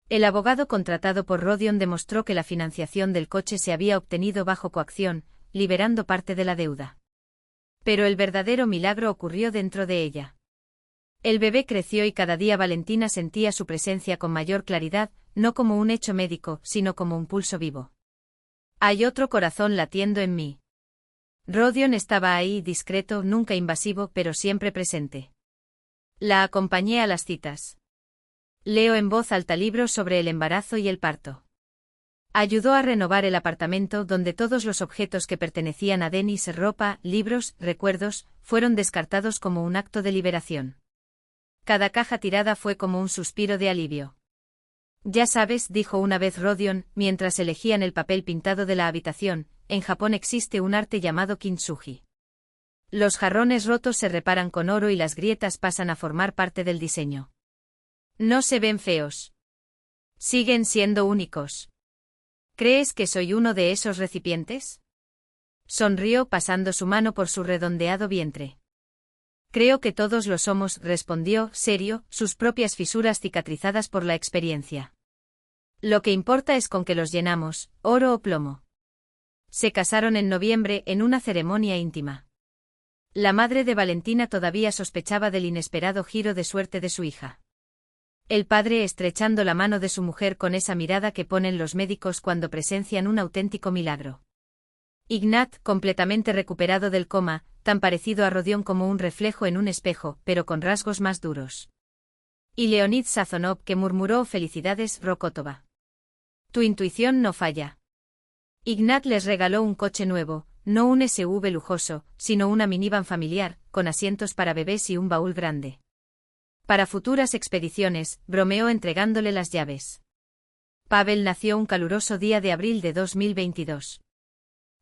A: El abogado contratado por Rodion demostró que la financiación del coche se había obtenido bajo coacción, liberando parte de la deuda. Pero el verdadero milagro ocurrió dentro de ella. El bebé creció y cada día Valentina sentía su presencia con mayor claridad, no como un hecho médico, sino como un pulso vivo. Hay otro corazón latiendo en mí. Rodion estaba ahí, discreto, nunca invasivo, pero siempre presente. La acompañé a las citas. Leo en voz alta libros sobre el embarazo y el parto. Ayudó a renovar el apartamento donde todos los objetos que pertenecían a Dennis, ropa, libros, recuerdos, fueron descartados como un acto de liberación. Cada caja tirada fue como un suspiro de alivio. Ya sabes, dijo una vez Rodion, mientras elegían el papel pintado de la habitación, en Japón existe un arte llamado kintsugi. Los jarrones rotos se reparan con oro y las grietas pasan a formar parte del diseño. No se ven feos. Siguen siendo únicos. ¿Crees que soy uno de esos recipientes? Sonrió pasando su mano por su redondeado vientre. Creo que todos lo somos, respondió, serio, sus propias fisuras cicatrizadas por la experiencia. Lo que importa es con qué los llenamos, oro o plomo. Se casaron en noviembre en una ceremonia íntima. La madre de Valentina todavía sospechaba del inesperado giro de suerte de su hija. El padre estrechando la mano de su mujer con esa mirada que ponen los médicos cuando presencian un auténtico milagro. Ignat, completamente recuperado del coma, tan parecido a Rodion como un reflejo en un espejo, pero con rasgos más duros. Y Leonid Sazonov, que murmuró felicidades, Rokotova. Tu intuición no falla. Ignat les regaló un coche nuevo, no un SUV lujoso, sino una minivan familiar, con asientos para bebés y un baúl grande. Para futuras expediciones, bromeó entregándole las llaves. Pavel nació un caluroso día de abril de 2022.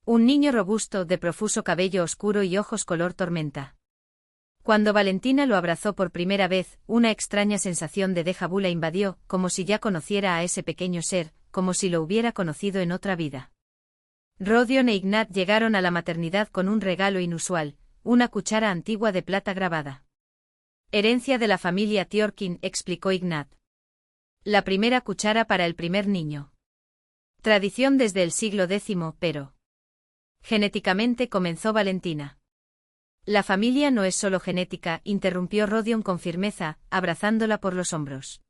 A: Un niño robusto, de profuso cabello oscuro y ojos color tormenta. Cuando Valentina lo abrazó por primera vez, una extraña sensación de déjà vu la invadió, como si ya conociera a ese pequeño ser, como si lo hubiera conocido en otra vida. Rodion e Ignat llegaron a la maternidad con un regalo inusual, una cuchara antigua de plata grabada. Herencia de la familia Tiorkin, explicó Ignat. La primera cuchara para el primer niño. Tradición desde el siglo X, pero genéticamente comenzó Valentina. La familia no es solo genética, interrumpió Rodion con firmeza, abrazándola por los hombros.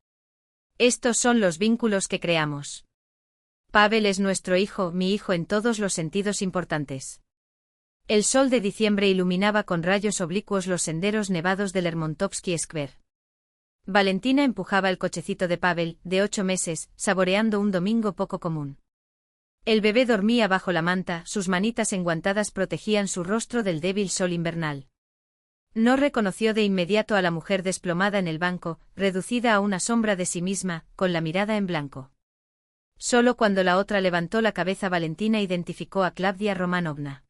A: Estos son los vínculos que creamos. Pavel es nuestro hijo, mi hijo en todos los sentidos importantes. El sol de diciembre iluminaba con rayos oblicuos los senderos nevados del Lermontovsky Square. Valentina empujaba el cochecito de Pavel, de 8 meses, saboreando un domingo poco común. El bebé dormía bajo la manta, sus manitas enguantadas protegían su rostro del débil sol invernal. No reconoció de inmediato a la mujer desplomada en el banco, reducida a una sombra de sí misma, con la mirada en blanco. Solo cuando la otra levantó la cabeza Valentina identificó a Klavdia Romanovna.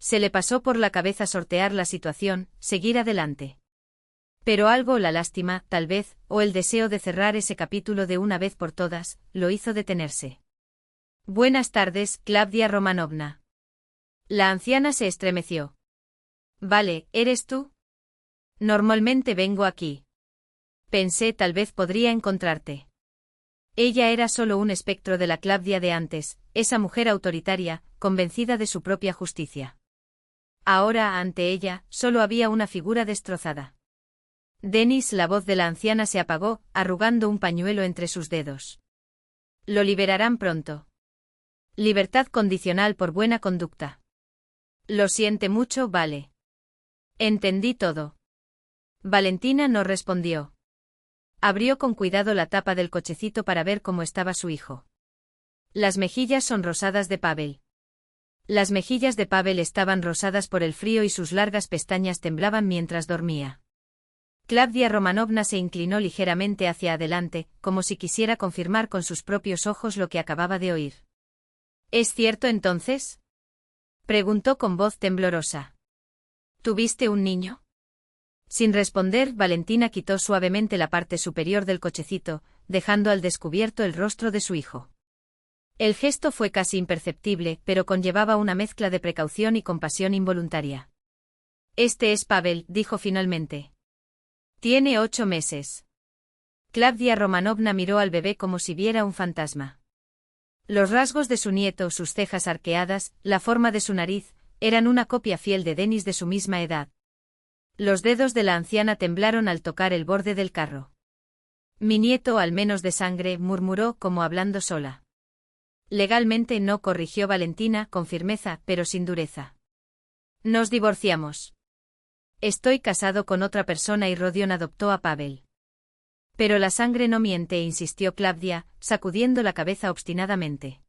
A: Se le pasó por la cabeza sortear la situación, seguir adelante. Pero algo, la lástima, tal vez, o el deseo de cerrar ese capítulo de una vez por todas, lo hizo detenerse. Buenas tardes, Klavdia Romanovna. La anciana se estremeció. Vale, ¿eres tú? Normalmente vengo aquí. Pensé tal vez podría encontrarte. Ella era solo un espectro de la Klavdia de antes, esa mujer autoritaria, convencida de su propia justicia. Ahora, ante ella, solo había una figura destrozada. Denis, la voz de la anciana se apagó, arrugando un pañuelo entre sus dedos. Lo liberarán pronto. Libertad condicional por buena conducta. Lo siente mucho, vale. Entendí todo. Valentina no respondió. Abrió con cuidado la tapa del cochecito para ver cómo estaba su hijo. Las mejillas son rosadas de Pavel. Las mejillas de Pavel estaban rosadas por el frío y sus largas pestañas temblaban mientras dormía. Klavdia Romanovna se inclinó ligeramente hacia adelante, como si quisiera confirmar con sus propios ojos lo que acababa de oír. ¿Es cierto entonces? Preguntó con voz temblorosa. ¿Tuviste un niño? Sin responder, Valentina quitó suavemente la parte superior del cochecito, dejando al descubierto el rostro de su hijo. El gesto fue casi imperceptible, pero conllevaba una mezcla de precaución y compasión involuntaria. Este es Pavel, dijo finalmente. Tiene 8 meses. Klavdia Romanovna miró al bebé como si viera un fantasma. Los rasgos de su nieto, sus cejas arqueadas, la forma de su nariz, eran una copia fiel de Denis de su misma edad. Los dedos de la anciana temblaron al tocar el borde del carro. Mi nieto, al menos de sangre, murmuró como hablando sola. Legalmente no, corrigió Valentina, con firmeza, pero sin dureza. Nos divorciamos. Estoy casado con otra persona y Rodion adoptó a Pavel. Pero la sangre no miente, insistió Klavdia, sacudiendo la cabeza obstinadamente.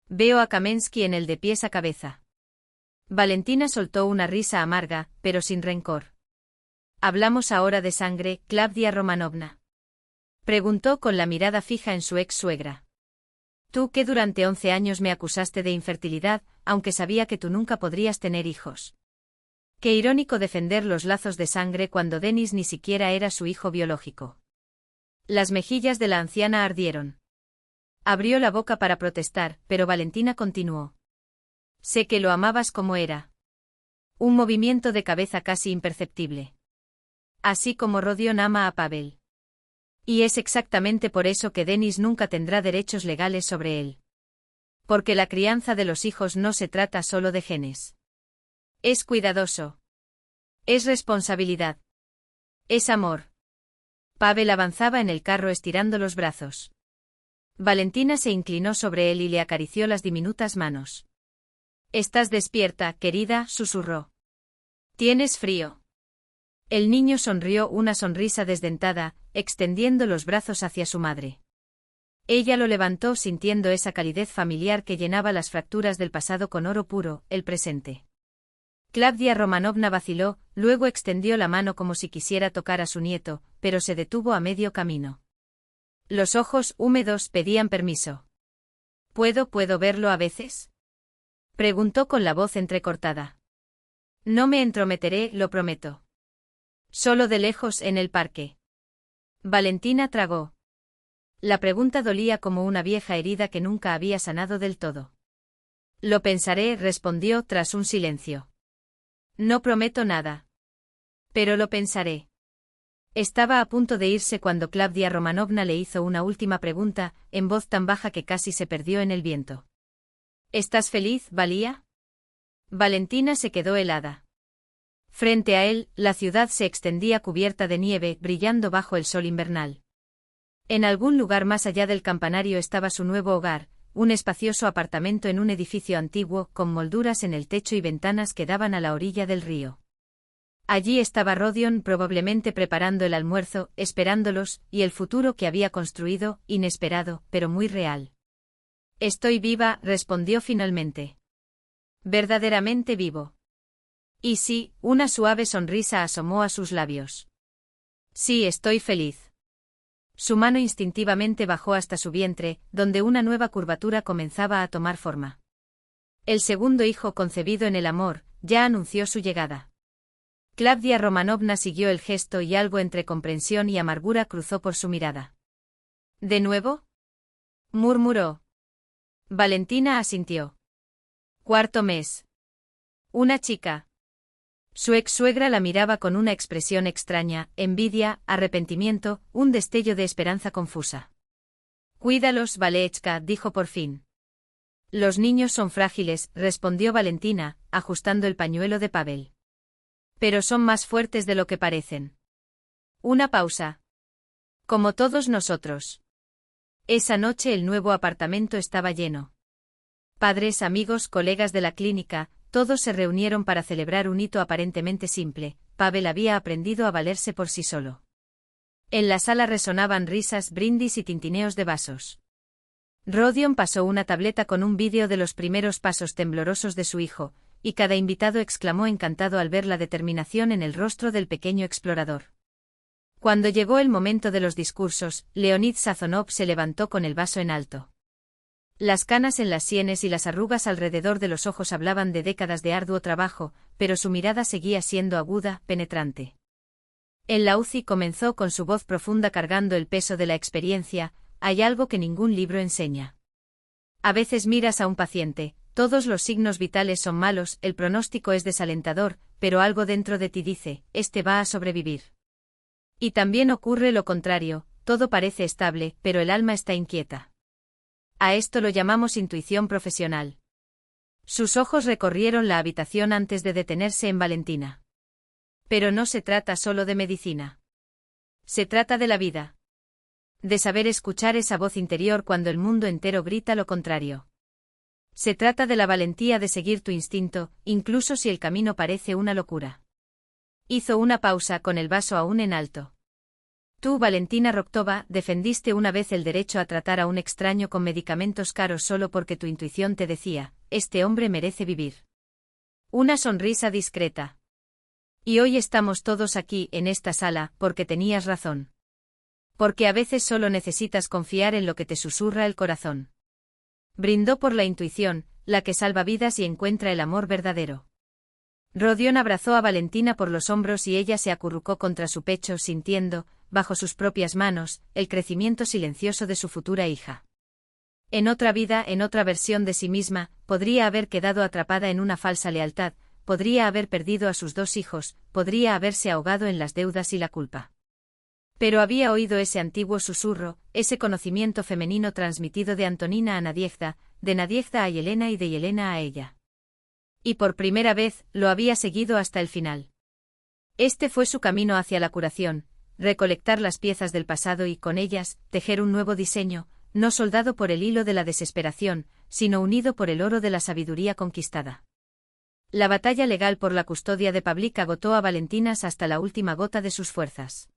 A: Veo a Kamensky en el de pies a cabeza. Valentina soltó una risa amarga, pero sin rencor. ¿Hablamos ahora de sangre, Klavdia Romanovna? Preguntó con la mirada fija en su ex suegra. Tú que durante 11 años me acusaste de infertilidad, aunque sabía que tú nunca podrías tener hijos. Qué irónico defender los lazos de sangre cuando Denis ni siquiera era su hijo biológico. Las mejillas de la anciana ardieron. Abrió la boca para protestar, pero Valentina continuó. Sé que lo amabas como era. Un movimiento de cabeza casi imperceptible. Así como Rodion ama a Pavel. Y es exactamente por eso que Denis nunca tendrá derechos legales sobre él. Porque la crianza de los hijos no se trata solo de genes. Es cuidadoso. Es responsabilidad. Es amor. Pavel avanzaba en el carro estirando los brazos. Valentina se inclinó sobre él y le acarició las diminutas manos. «Estás despierta, querida», susurró. «¿Tienes frío?» El niño sonrió una sonrisa desdentada, extendiendo los brazos hacia su madre. Ella lo levantó sintiendo esa calidez familiar que llenaba las fracturas del pasado con oro puro, el presente. Klavdia Romanovna vaciló, luego extendió la mano como si quisiera tocar a su nieto, pero se detuvo a medio camino. Los ojos húmedos pedían permiso. ¿Puedo verlo a veces?», preguntó con la voz entrecortada. «No me entrometeré, lo prometo. Solo de lejos en el parque». Valentina tragó. La pregunta dolía como una vieja herida que nunca había sanado del todo. «Lo pensaré», respondió tras un silencio. «No prometo nada. Pero lo pensaré». Estaba a punto de irse cuando Klavdia Romanovna le hizo una última pregunta, en voz tan baja que casi se perdió en el viento. ¿Estás feliz, Valia? Valentina se quedó helada. Frente a él, la ciudad se extendía cubierta de nieve, brillando bajo el sol invernal. En algún lugar más allá del campanario estaba su nuevo hogar, un espacioso apartamento en un edificio antiguo, con molduras en el techo y ventanas que daban a la orilla del río. Allí estaba Rodion probablemente preparando el almuerzo, esperándolos, y el futuro que había construido, inesperado, pero muy real. Estoy viva, respondió finalmente. Verdaderamente vivo. Y sí, una suave sonrisa asomó a sus labios. Sí, estoy feliz. Su mano instintivamente bajó hasta su vientre, donde una nueva curvatura comenzaba a tomar forma. El segundo hijo concebido en el amor, ya anunció su llegada. Klavdia Romanovna siguió el gesto y algo entre comprensión y amargura cruzó por su mirada. ¿De nuevo?, murmuró. Valentina asintió. Cuarto mes. Una chica. Su ex-suegra la miraba con una expresión extraña, envidia, arrepentimiento, un destello de esperanza confusa. Cuídalos, Valechka, dijo por fin. Los niños son frágiles, respondió Valentina, ajustando el pañuelo de Pavel. Pero son más fuertes de lo que parecen. Una pausa. Como todos nosotros. Esa noche el nuevo apartamento estaba lleno. Padres, amigos, colegas de la clínica, todos se reunieron para celebrar un hito aparentemente simple. Pavel había aprendido a valerse por sí solo. En la sala resonaban risas, brindis y tintineos de vasos. Rodion pasó una tableta con un vídeo de los primeros pasos temblorosos de su hijo, y cada invitado exclamó encantado al ver la determinación en el rostro del pequeño explorador. Cuando llegó el momento de los discursos, Leonid Sazonov se levantó con el vaso en alto. Las canas en las sienes y las arrugas alrededor de los ojos hablaban de décadas de arduo trabajo, pero su mirada seguía siendo aguda, penetrante. En la UCI comenzó con su voz profunda cargando el peso de la experiencia, hay algo que ningún libro enseña. A veces miras a un paciente, todos los signos vitales son malos, el pronóstico es desalentador, pero algo dentro de ti dice, este va a sobrevivir. Y también ocurre lo contrario, todo parece estable, pero el alma está inquieta. A esto lo llamamos intuición profesional. Sus ojos recorrieron la habitación antes de detenerse en Valentina. Pero no se trata solo de medicina. Se trata de la vida. De saber escuchar esa voz interior cuando el mundo entero grita lo contrario. Se trata de la valentía de seguir tu instinto, incluso si el camino parece una locura. Hizo una pausa con el vaso aún en alto. Tú, Valentina Rokhtova, defendiste una vez el derecho a tratar a un extraño con medicamentos caros solo porque tu intuición te decía, este hombre merece vivir. Una sonrisa discreta. Y hoy estamos todos aquí, en esta sala, porque tenías razón. Porque a veces solo necesitas confiar en lo que te susurra el corazón. Brindó por la intuición, la que salva vidas y encuentra el amor verdadero. Rodion abrazó a Valentina por los hombros y ella se acurrucó contra su pecho sintiendo, bajo sus propias manos, el crecimiento silencioso de su futura hija. En otra vida, en otra versión de sí misma, podría haber quedado atrapada en una falsa lealtad, podría haber perdido a sus dos hijos, podría haberse ahogado en las deudas y la culpa. Pero había oído ese antiguo susurro, ese conocimiento femenino transmitido de Antonina a Nadiezhda, de Nadiezhda a Yelena y de Yelena a ella. Y por primera vez, lo había seguido hasta el final. Este fue su camino hacia la curación, recolectar las piezas del pasado y, con ellas, tejer un nuevo diseño, no soldado por el hilo de la desesperación, sino unido por el oro de la sabiduría conquistada. La batalla legal por la custodia de Pavlik agotó a Valentinas hasta la última gota de sus fuerzas.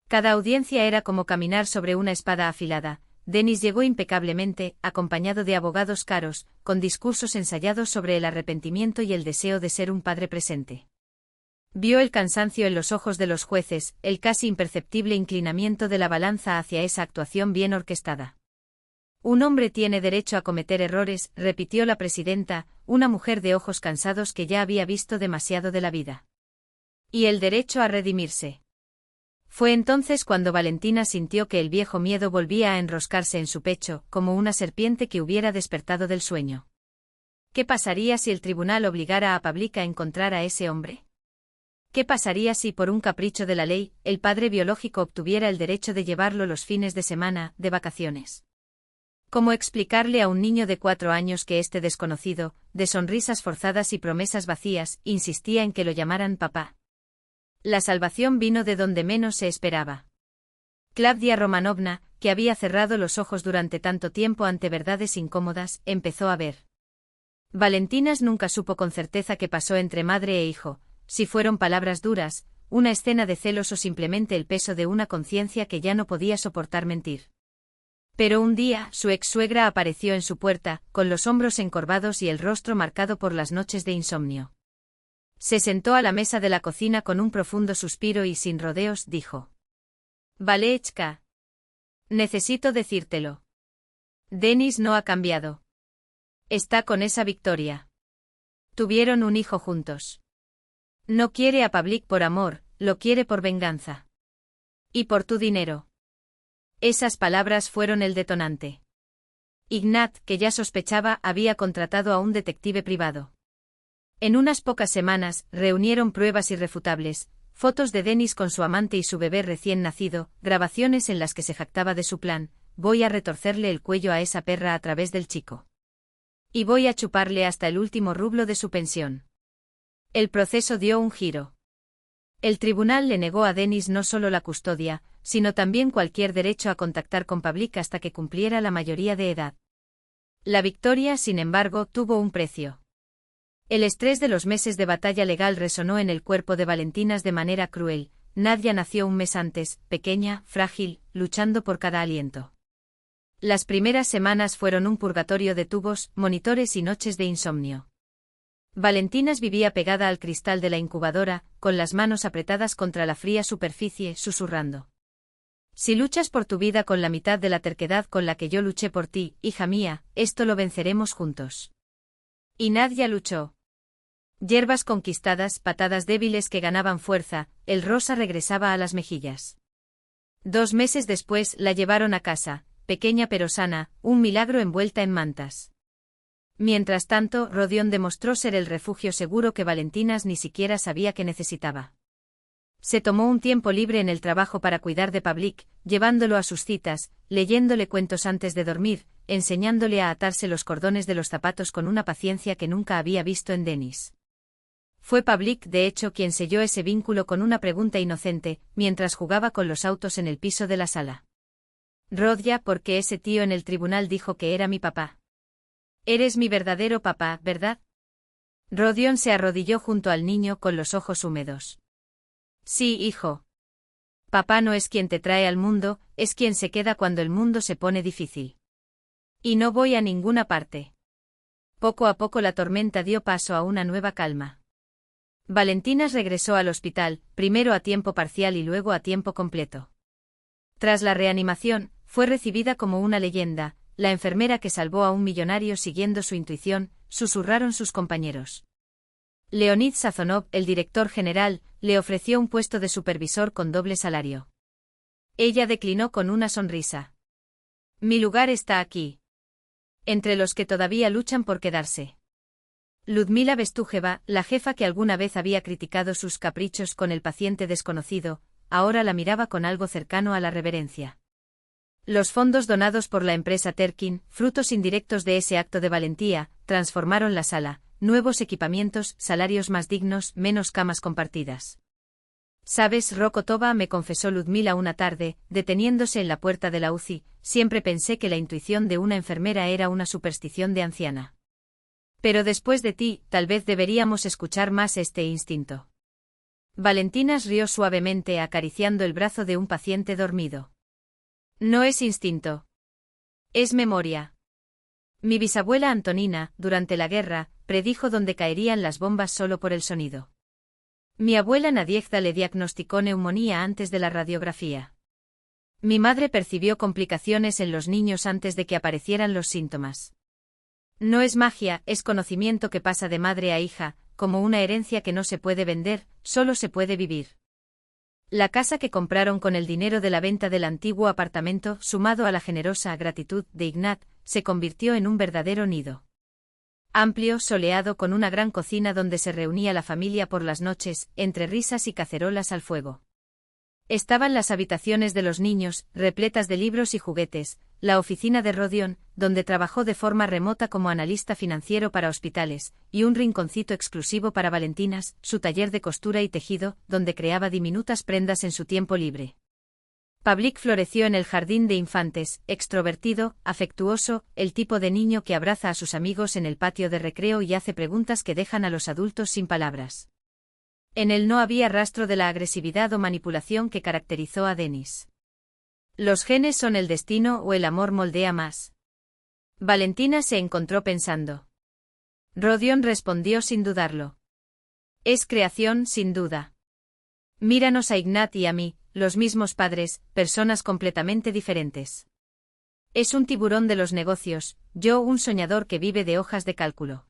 A: Cada audiencia era como caminar sobre una espada afilada. Denis llegó impecablemente, acompañado de abogados caros, con discursos ensayados sobre el arrepentimiento y el deseo de ser un padre presente. Vio el cansancio en los ojos de los jueces, el casi imperceptible inclinamiento de la balanza hacia esa actuación bien orquestada. Un hombre tiene derecho a cometer errores, repitió la presidenta, una mujer de ojos cansados que ya había visto demasiado de la vida. Y el derecho a redimirse. Fue entonces cuando Valentina sintió que el viejo miedo volvía a enroscarse en su pecho, como una serpiente que hubiera despertado del sueño. ¿Qué pasaría si el tribunal obligara a Pavlik a encontrar a ese hombre? ¿Qué pasaría si, por un capricho de la ley, el padre biológico obtuviera el derecho de llevarlo los fines de semana, de vacaciones? ¿Cómo explicarle a un niño de 4 años que este desconocido, de sonrisas forzadas y promesas vacías, insistía en que lo llamaran papá? La salvación vino de donde menos se esperaba. Claudia Romanovna, que había cerrado los ojos durante tanto tiempo ante verdades incómodas, empezó a ver. Valentinas nunca supo con certeza qué pasó entre madre e hijo, si fueron palabras duras, una escena de celos o simplemente el peso de una conciencia que ya no podía soportar mentir. Pero un día, su ex-suegra apareció en su puerta, con los hombros encorvados y el rostro marcado por las noches de insomnio. Se sentó a la mesa de la cocina con un profundo suspiro y sin rodeos dijo: Valechka. Necesito decírtelo. Denis no ha cambiado. Está con esa Victoria. Tuvieron un hijo juntos. No quiere a Pavlik por amor, lo quiere por venganza. Y por tu dinero. Esas palabras fueron el detonante. Ignat, que ya sospechaba, había contratado a un detective privado. En unas pocas semanas, reunieron pruebas irrefutables, fotos de Denis con su amante y su bebé recién nacido, grabaciones en las que se jactaba de su plan: voy a retorcerle el cuello a esa perra a través del chico. Y voy a chuparle hasta el último rublo de su pensión. El proceso dio un giro. El tribunal le negó a Denis no solo la custodia, sino también cualquier derecho a contactar con Pavlik hasta que cumpliera la mayoría de edad. La victoria, sin embargo, tuvo un precio. El estrés de los meses de batalla legal resonó en el cuerpo de Valentinas de manera cruel. Nadia nació un mes antes, pequeña, frágil, luchando por cada aliento. Las primeras semanas fueron un purgatorio de tubos, monitores y noches de insomnio. Valentinas vivía pegada al cristal de la incubadora, con las manos apretadas contra la fría superficie, susurrando: si luchas por tu vida con la mitad de la terquedad con la que yo luché por ti, hija mía, esto lo venceremos juntos. Y Nadia luchó. Hierbas conquistadas, patadas débiles que ganaban fuerza, el rosa regresaba a las mejillas. 2 meses después la llevaron a casa, pequeña pero sana, un milagro envuelta en mantas. Mientras tanto, Rodion demostró ser el refugio seguro que Valentinas ni siquiera sabía que necesitaba. Se tomó un tiempo libre en el trabajo para cuidar de Pavlik, llevándolo a sus citas, leyéndole cuentos antes de dormir, enseñándole a atarse los cordones de los zapatos con una paciencia que nunca había visto en Denis. Fue Pavlik, de hecho, quien selló ese vínculo con una pregunta inocente, mientras jugaba con los autos en el piso de la sala. Rodya, porque ese tío en el tribunal dijo que era mi papá. Eres mi verdadero papá, ¿verdad? Rodion se arrodilló junto al niño con los ojos húmedos. Sí, hijo. Papá no es quien te trae al mundo, es quien se queda cuando el mundo se pone difícil. Y no voy a ninguna parte. Poco a poco la tormenta dio paso a una nueva calma. Valentinas regresó al hospital, primero a tiempo parcial y luego a tiempo completo. Tras la reanimación, fue recibida como una leyenda, la enfermera que salvó a un millonario siguiendo su intuición, susurraron sus compañeros. Leonid Sazonov, el director general, le ofreció un puesto de supervisor con doble salario. Ella declinó con una sonrisa. Mi lugar está aquí. Entre los que todavía luchan por quedarse. Ludmila Bestújeva, la jefa que alguna vez había criticado sus caprichos con el paciente desconocido, ahora la miraba con algo cercano a la reverencia. Los fondos donados por la empresa Terkin, frutos indirectos de ese acto de valentía, transformaron la sala, nuevos equipamientos, salarios más dignos, menos camas compartidas. ¿Sabes, Rokotova?, me confesó Ludmila una tarde, deteniéndose en la puerta de la UCI, siempre pensé que la intuición de una enfermera era una superstición de anciana. Pero después de ti, tal vez deberíamos escuchar más este instinto. Valentinas rió suavemente acariciando el brazo de un paciente dormido. No es instinto. Es memoria. Mi bisabuela Antonina, durante la guerra, predijo dónde caerían las bombas solo por el sonido. Mi abuela Nadiezhda le diagnosticó neumonía antes de la radiografía. Mi madre percibió complicaciones en los niños antes de que aparecieran los síntomas. No es magia, es conocimiento que pasa de madre a hija, como una herencia que no se puede vender, solo se puede vivir. La casa que compraron con el dinero de la venta del antiguo apartamento, sumado a la generosa gratitud de Ignat, se convirtió en un verdadero nido. Amplio, soleado, con una gran cocina donde se reunía la familia por las noches, entre risas y cacerolas al fuego. Estaban las habitaciones de los niños, repletas de libros y juguetes, la oficina de Rodion, donde trabajó de forma remota como analista financiero para hospitales, y un rinconcito exclusivo para Valentinas, su taller de costura y tejido, donde creaba diminutas prendas en su tiempo libre. Pavlik floreció en el jardín de infantes, extrovertido, afectuoso, el tipo de niño que abraza a sus amigos en el patio de recreo y hace preguntas que dejan a los adultos sin palabras. En él no había rastro de la agresividad o manipulación que caracterizó a Denis. ¿Los genes son el destino o el amor moldea más? Valentina se encontró pensando. Rodion respondió sin dudarlo. Es creación, sin duda. Míranos a Ignat y a mí, los mismos padres, personas completamente diferentes. Es un tiburón de los negocios, yo un soñador que vive de hojas de cálculo.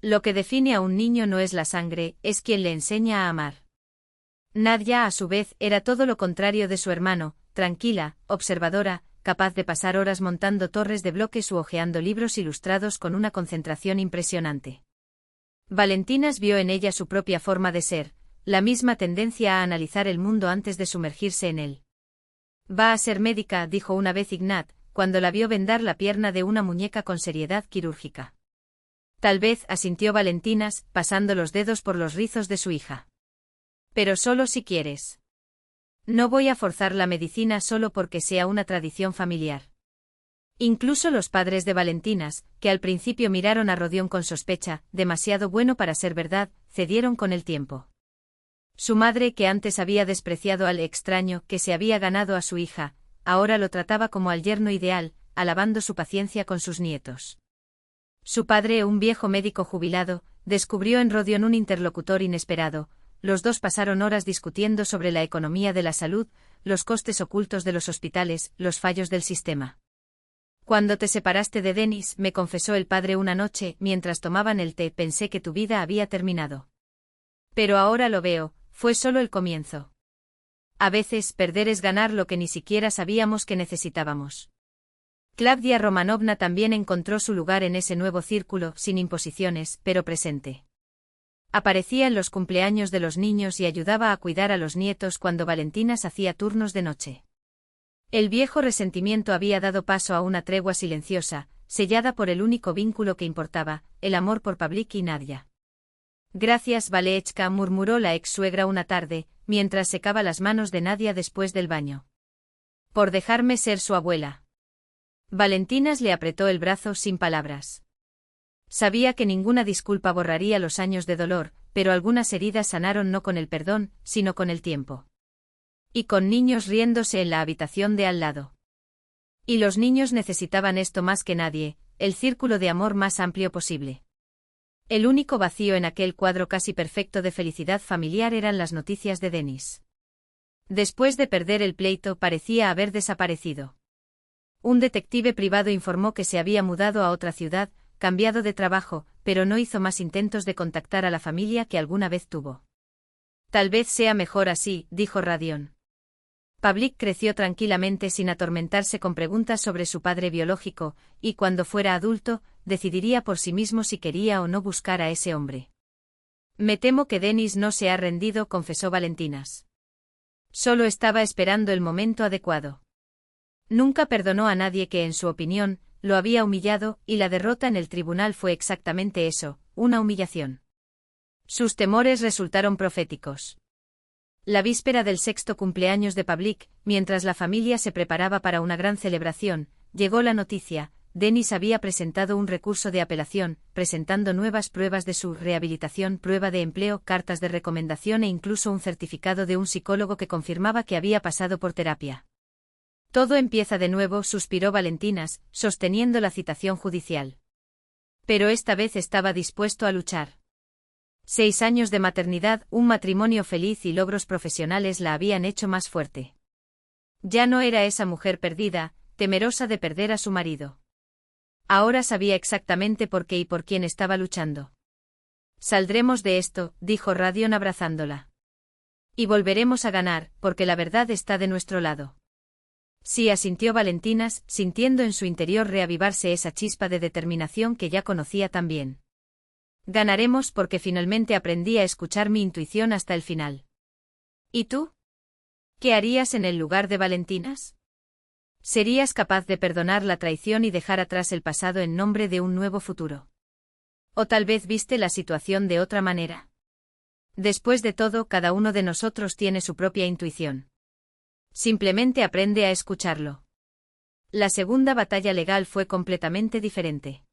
A: Lo que define a un niño no es la sangre, es quien le enseña a amar. Nadia, a su vez, era todo lo contrario de su hermano, tranquila, observadora, capaz de pasar horas montando torres de bloques u hojeando libros ilustrados con una concentración impresionante. Valentinas vio en ella su propia forma de ser, la misma tendencia a analizar el mundo antes de sumergirse en él. Va a ser médica, dijo una vez Ignat, cuando la vio vendar la pierna de una muñeca con seriedad quirúrgica. Tal vez, asintió Valentinas, pasando los dedos por los rizos de su hija. Pero solo si quieres. No voy a forzar la medicina solo porque sea una tradición familiar. Incluso los padres de Valentinas, que al principio miraron a Rodion con sospecha, demasiado bueno para ser verdad, cedieron con el tiempo. Su madre, que antes había despreciado al extraño que se había ganado a su hija, ahora lo trataba como al yerno ideal, alabando su paciencia con sus nietos. Su padre, un viejo médico jubilado, descubrió en Rodion un interlocutor inesperado. Los dos pasaron horas discutiendo sobre la economía de la salud, los costes ocultos de los hospitales, los fallos del sistema. Cuando te separaste de Denis, me confesó el padre una noche, mientras tomaban el té, pensé que tu vida había terminado. Pero ahora lo veo, fue solo el comienzo. A veces, perder es ganar lo que ni siquiera sabíamos que necesitábamos. Claudia Romanovna también encontró su lugar en ese nuevo círculo, sin imposiciones, pero presente. Aparecía en los cumpleaños de los niños y ayudaba a cuidar a los nietos cuando Valentinas hacía turnos de noche. El viejo resentimiento había dado paso a una tregua silenciosa, sellada por el único vínculo que importaba, el amor por Pavlik y Nadia. Gracias, Valechka, murmuró la ex-suegra una tarde, mientras secaba las manos de Nadia después del baño. Por dejarme ser su abuela. Valentinas le apretó el brazo sin palabras. Sabía que ninguna disculpa borraría los años de dolor, pero algunas heridas sanaron no con el perdón, sino con el tiempo. Y con niños riéndose en la habitación de al lado. Y los niños necesitaban esto más que nadie, el círculo de amor más amplio posible. El único vacío en aquel cuadro casi perfecto de felicidad familiar eran las noticias de Denis. Después de perder el pleito, parecía haber desaparecido. Un detective privado informó que se había mudado a otra ciudad, cambiado de trabajo, pero no hizo más intentos de contactar a la familia que alguna vez tuvo. Tal vez sea mejor así, dijo Rodion. Pavlik creció tranquilamente sin atormentarse con preguntas sobre su padre biológico, y cuando fuera adulto, decidiría por sí mismo si quería o no buscar a ese hombre. Me temo que Denis no se ha rendido, confesó Valentinas. Solo estaba esperando el momento adecuado. Nunca perdonó a nadie que, en su opinión, lo había humillado, y la derrota en el tribunal fue exactamente eso, una humillación. Sus temores resultaron proféticos. La víspera del 6º cumpleaños de Pavlik, mientras la familia se preparaba para una gran celebración, llegó la noticia: Denis había presentado un recurso de apelación, presentando nuevas pruebas de su rehabilitación, prueba de empleo, cartas de recomendación e incluso un certificado de un psicólogo que confirmaba que había pasado por terapia. Todo empieza de nuevo, suspiró Valentinas, sosteniendo la citación judicial. Pero esta vez estaba dispuesto a luchar. 6 años de maternidad, un matrimonio feliz y logros profesionales la habían hecho más fuerte. Ya no era esa mujer perdida, temerosa de perder a su marido. Ahora sabía exactamente por qué y por quién estaba luchando. Saldremos de esto, dijo Rodion abrazándola. Y volveremos a ganar, porque la verdad está de nuestro lado. Sí, asintió Valentinas, sintiendo en su interior reavivarse esa chispa de determinación que ya conocía tan bien. Ganaremos porque finalmente aprendí a escuchar mi intuición hasta el final. ¿Y tú? ¿Qué harías en el lugar de Valentinas? ¿Serías capaz de perdonar la traición y dejar atrás el pasado en nombre de un nuevo futuro? ¿O tal vez viste la situación de otra manera? Después de todo, cada uno de nosotros tiene su propia intuición. Simplemente aprende a escucharlo. La segunda batalla legal fue completamente diferente.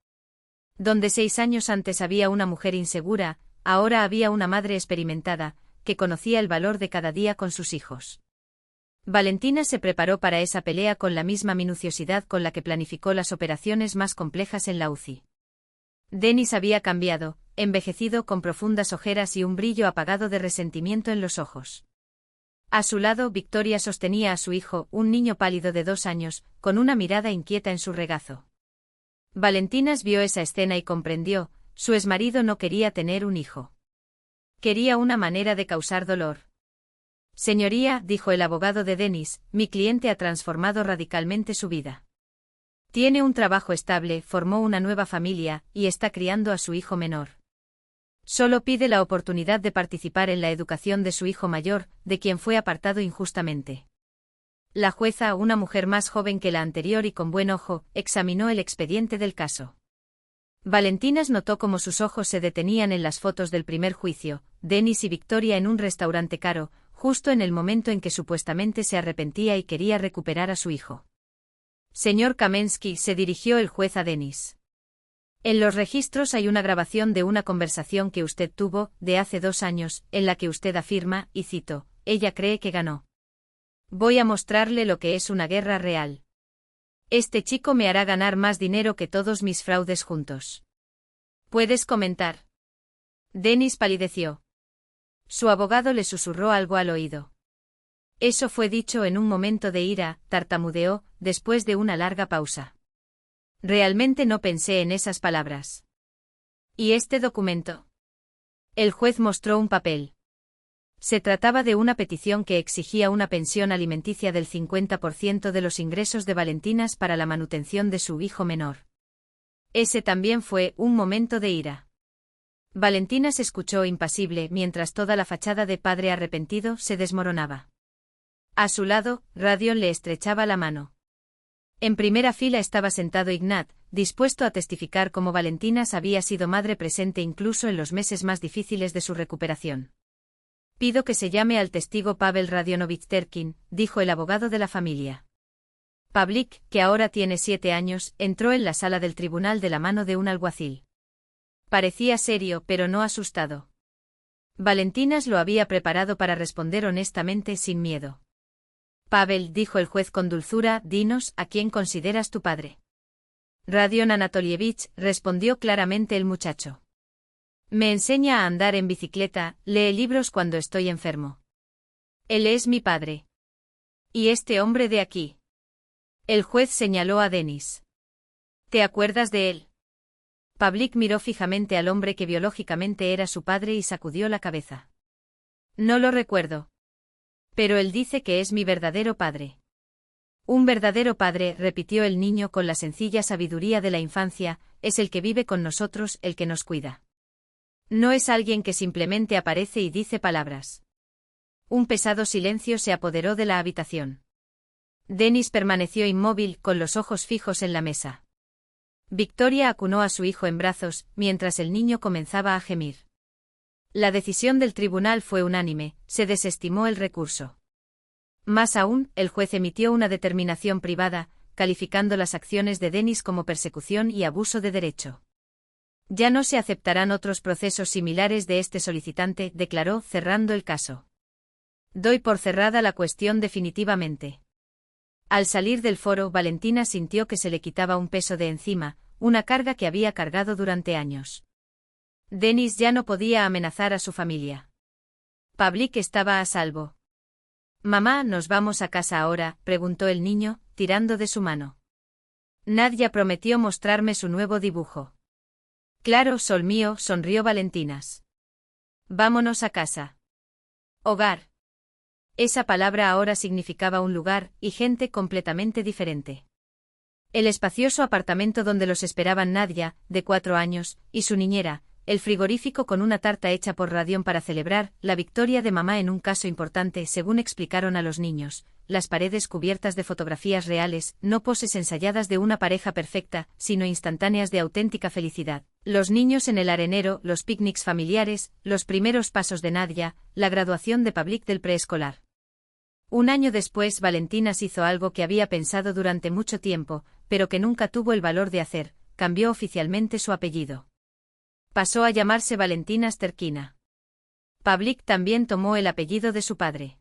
A: Donde 6 años antes había una mujer insegura, ahora había una madre experimentada, que conocía el valor de cada día con sus hijos. Valentina se preparó para esa pelea con la misma minuciosidad con la que planificó las operaciones más complejas en la UCI. Denis había cambiado, envejecido con profundas ojeras y un brillo apagado de resentimiento en los ojos. A su lado, Victoria sostenía a su hijo, un niño pálido de 2 años, con una mirada inquieta en su regazo. Valentinas vio esa escena y comprendió, su exmarido no quería tener un hijo. Quería una manera de causar dolor. Señoría, dijo el abogado de Denis, mi cliente ha transformado radicalmente su vida. Tiene un trabajo estable, formó una nueva familia, y está criando a su hijo menor. Solo pide la oportunidad de participar en la educación de su hijo mayor, de quien fue apartado injustamente. La jueza, una mujer más joven que la anterior y con buen ojo, examinó el expediente del caso. Valentinas notó cómo sus ojos se detenían en las fotos del primer juicio, Denis y Victoria en un restaurante caro, justo en el momento en que supuestamente se arrepentía y quería recuperar a su hijo. Señor Kamensky, se dirigió el juez a Denis. En los registros hay una grabación de una conversación que usted tuvo, de hace 2 años, en la que usted afirma, y cito, ella cree que ganó. Voy a mostrarle lo que es una guerra real. Este chico me hará ganar más dinero que todos mis fraudes juntos. ¿Puedes comentar? Denis palideció. Su abogado le susurró algo al oído. Eso fue dicho en un momento de ira, tartamudeó, después de una larga pausa. Realmente no pensé en esas palabras. ¿Y este documento? El juez mostró un papel. Se trataba de una petición que exigía una pensión alimenticia del 50% de los ingresos de Valentinas para la manutención de su hijo menor. Ese también fue un momento de ira. Valentinas escuchó impasible mientras toda la fachada de padre arrepentido se desmoronaba. A su lado, Radion le estrechaba la mano. En primera fila estaba sentado Ignat, dispuesto a testificar cómo Valentinas había sido madre presente incluso en los meses más difíciles de su recuperación. Pido que se llame al testigo Pavel Radionovich Terkin, dijo el abogado de la familia. Pavlik, que ahora tiene 7 años, entró en la sala del tribunal de la mano de un alguacil. Parecía serio, pero no asustado. Valentinas lo había preparado para responder honestamente sin miedo. Pavel, dijo el juez con dulzura, dinos, ¿a quién consideras tu padre? Radion Anatolievich, respondió claramente el muchacho. Me enseña a andar en bicicleta, lee libros cuando estoy enfermo. Él es mi padre. ¿Y este hombre de aquí? El juez señaló a Denis. ¿Te acuerdas de él? Pavlik miró fijamente al hombre que biológicamente era su padre y sacudió la cabeza. No lo recuerdo. Pero él dice que es mi verdadero padre. Un verdadero padre, repitió el niño con la sencilla sabiduría de la infancia, es el que vive con nosotros, el que nos cuida. No es alguien que simplemente aparece y dice palabras. Un pesado silencio se apoderó de la habitación. Denis permaneció inmóvil, con los ojos fijos en la mesa. Victoria acunó a su hijo en brazos, mientras el niño comenzaba a gemir. La decisión del tribunal fue unánime, se desestimó el recurso. Más aún, el juez emitió una determinación privada, calificando las acciones de Denis como persecución y abuso de derecho. Ya no se aceptarán otros procesos similares de este solicitante, declaró, cerrando el caso. Doy por cerrada la cuestión definitivamente. Al salir del foro, Valentina sintió que se le quitaba un peso de encima, una carga que había cargado durante años. Denis ya no podía amenazar a su familia. Pavlik estaba a salvo. «Mamá, ¿nos vamos a casa ahora?», preguntó el niño, tirando de su mano. Nadia prometió mostrarme su nuevo dibujo. «Claro, sol mío», sonrió Valentinas. «Vámonos a casa. Hogar». Esa palabra ahora significaba un lugar y gente completamente diferente. El espacioso apartamento donde los esperaban Nadia, de 4 años, y su niñera, el frigorífico con una tarta hecha por Radión para celebrar la victoria de mamá en un caso importante, según explicaron a los niños, las paredes cubiertas de fotografías reales, no poses ensayadas de una pareja perfecta, sino instantáneas de auténtica felicidad. Los niños en el arenero, los picnics familiares, los primeros pasos de Nadia, la graduación de Pavlik del preescolar. Un año después, Valentinas hizo algo que había pensado durante mucho tiempo, pero que nunca tuvo el valor de hacer: cambió oficialmente su apellido. Pasó a llamarse Valentinas Terkina. Pavlik también tomó el apellido de su padre.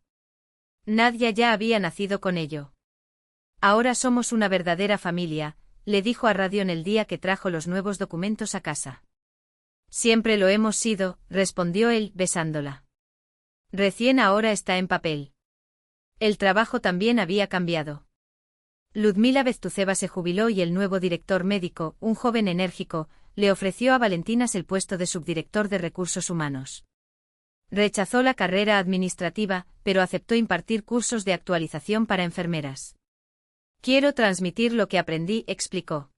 A: Nadia ya había nacido con ello. Ahora somos una verdadera familia, le dijo a Radión el día que trajo los nuevos documentos a casa. Siempre lo hemos sido, respondió él, besándola. Recién ahora está en papel. El trabajo también había cambiado. Ludmila Beztuceva se jubiló y el nuevo director médico, un joven enérgico, le ofreció a Valentinas el puesto de subdirector de recursos humanos. Rechazó la carrera administrativa, pero aceptó impartir cursos de actualización para enfermeras. Quiero transmitir lo que aprendí, explicó.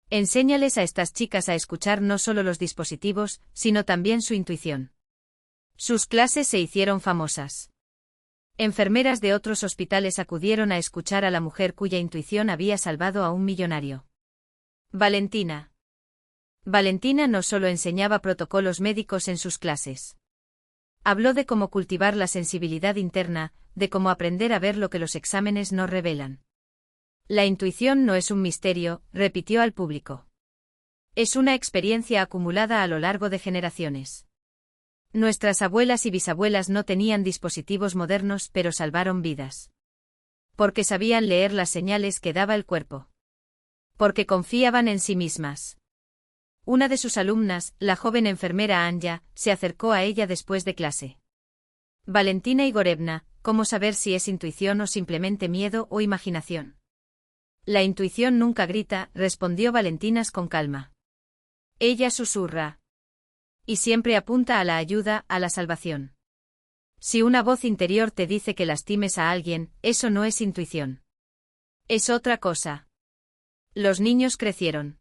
A: Enséñales a estas chicas a escuchar no solo los dispositivos, sino también su intuición. Sus clases se hicieron famosas. Enfermeras de otros hospitales acudieron a escuchar a la mujer cuya intuición había salvado a un millonario. Valentina. Valentina no solo enseñaba protocolos médicos en sus clases. Habló de cómo cultivar la sensibilidad interna, de cómo aprender a ver lo que los exámenes no revelan. La intuición no es un misterio, repitió al público. Es una experiencia acumulada a lo largo de generaciones. Nuestras abuelas y bisabuelas no tenían dispositivos modernos, pero salvaron vidas. Porque sabían leer las señales que daba el cuerpo. Porque confiaban en sí mismas. Una de sus alumnas, la joven enfermera Anja, se acercó a ella después de clase. Valentina Igorevna, ¿cómo saber si es intuición o simplemente miedo o imaginación? La intuición nunca grita, respondió Valentinas con calma. Ella susurra. Y siempre apunta a la ayuda, a la salvación. Si una voz interior te dice que lastimes a alguien, eso no es intuición. Es otra cosa. Los niños crecieron.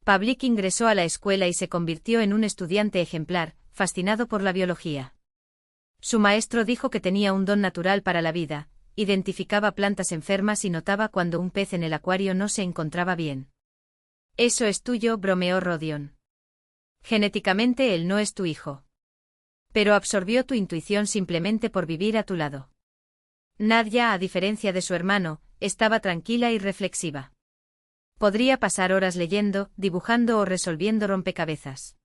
A: Pavlik ingresó a la escuela y se convirtió en un estudiante ejemplar, fascinado por la biología. Su maestro dijo que tenía un don natural para la vida, identificaba plantas enfermas y notaba cuando un pez en el acuario no se encontraba bien. Eso es tuyo, bromeó Rodion. Genéticamente él no es tu hijo. Pero absorbió tu intuición simplemente por vivir a tu lado. Nadia, a diferencia de su hermano, estaba tranquila y reflexiva. Podría pasar horas leyendo, dibujando o resolviendo rompecabezas.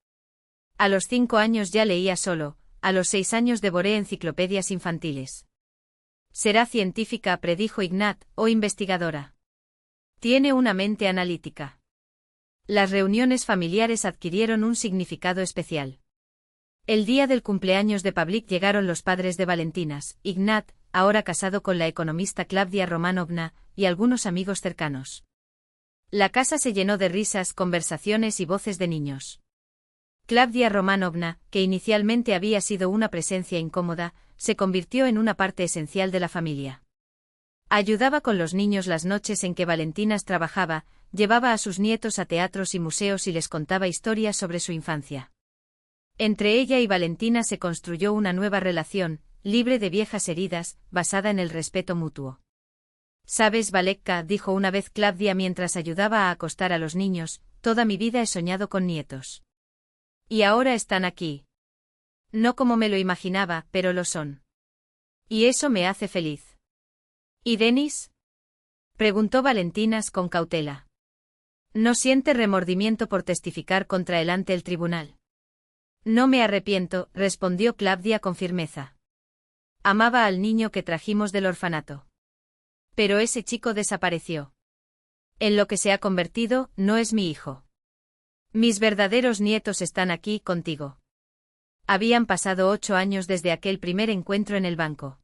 A: A los 5 años ya leía solo, a los 6 años devoré enciclopedias infantiles. Será científica, predijo Ignat, o investigadora. Tiene una mente analítica. Las reuniones familiares adquirieron un significado especial. El día del cumpleaños de Pavlik llegaron los padres de Valentinas, Ignat, ahora casado con la economista Klavdia Romanovna, y algunos amigos cercanos. La casa se llenó de risas, conversaciones y voces de niños. Klavdia Romanovna, que inicialmente había sido una presencia incómoda, se convirtió en una parte esencial de la familia. Ayudaba con los niños las noches en que Valentinas trabajaba, llevaba a sus nietos a teatros y museos y les contaba historias sobre su infancia. Entre ella y Valentina se construyó una nueva relación, libre de viejas heridas, basada en el respeto mutuo. «Sabes, Valekka», dijo una vez Klavdia mientras ayudaba a acostar a los niños, «toda mi vida he soñado con nietos. Y ahora están aquí. No como me lo imaginaba, pero lo son. Y eso me hace feliz». ¿Y Denis?, preguntó Valentinas con cautela. ¿No siente remordimiento por testificar contra él ante el tribunal? No me arrepiento, respondió Klavdia con firmeza. Amaba al niño que trajimos del orfanato. Pero ese chico desapareció. En lo que se ha convertido, no es mi hijo. Mis verdaderos nietos están aquí contigo. Habían pasado 8 años desde aquel primer encuentro en el banco.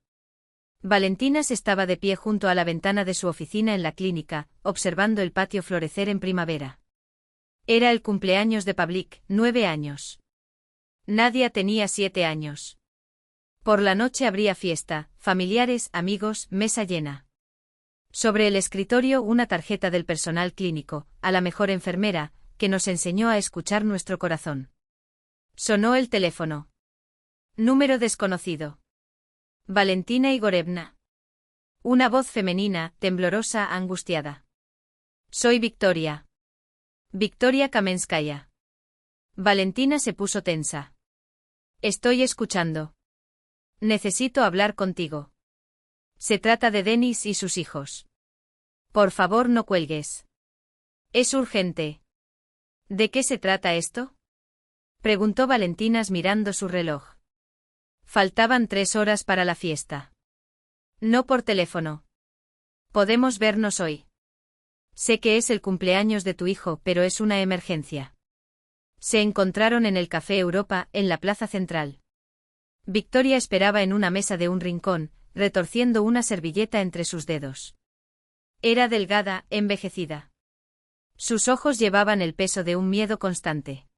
A: Valentinas estaba de pie junto a la ventana de su oficina en la clínica, observando el patio florecer en primavera. Era el cumpleaños de Pavlik, 9 años. Nadia tenía 7 años. Por la noche habría fiesta, familiares, amigos, mesa llena. Sobre el escritorio una tarjeta del personal clínico, a la mejor enfermera, que nos enseñó a escuchar nuestro corazón. Sonó el teléfono. Número desconocido. Valentina Igorevna. Una voz femenina, temblorosa, angustiada. Soy Victoria. Victoria Kamenskaya. Valentina se puso tensa. Estoy escuchando. Necesito hablar contigo. Se trata de Denis y sus hijos. Por favor, no cuelgues. Es urgente. ¿De qué se trata esto? Preguntó Valentina mirando su reloj. Faltaban 3 horas para la fiesta. No por teléfono. Podemos vernos hoy. Sé que es el cumpleaños de tu hijo, pero es una emergencia. Se encontraron en el Café Europa, en la plaza central. Victoria esperaba en una mesa de un rincón, retorciendo una servilleta entre sus dedos. Era delgada, envejecida. Sus ojos llevaban el peso de un miedo constante.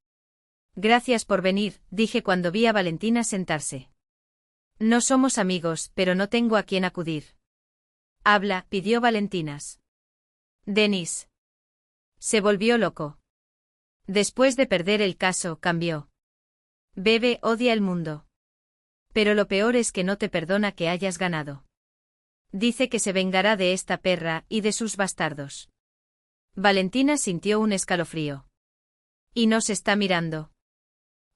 A: Gracias por venir, dije cuando vi a Valentina sentarse. No somos amigos, pero no tengo a quién acudir. Habla, pidió Valentinas. Denis. Se volvió loco. Después de perder el caso, cambió. Bebe, odia el mundo. Pero lo peor es que no te perdona que hayas ganado. Dice que se vengará de esta perra y de sus bastardos. Valentina sintió un escalofrío. Y nos está mirando.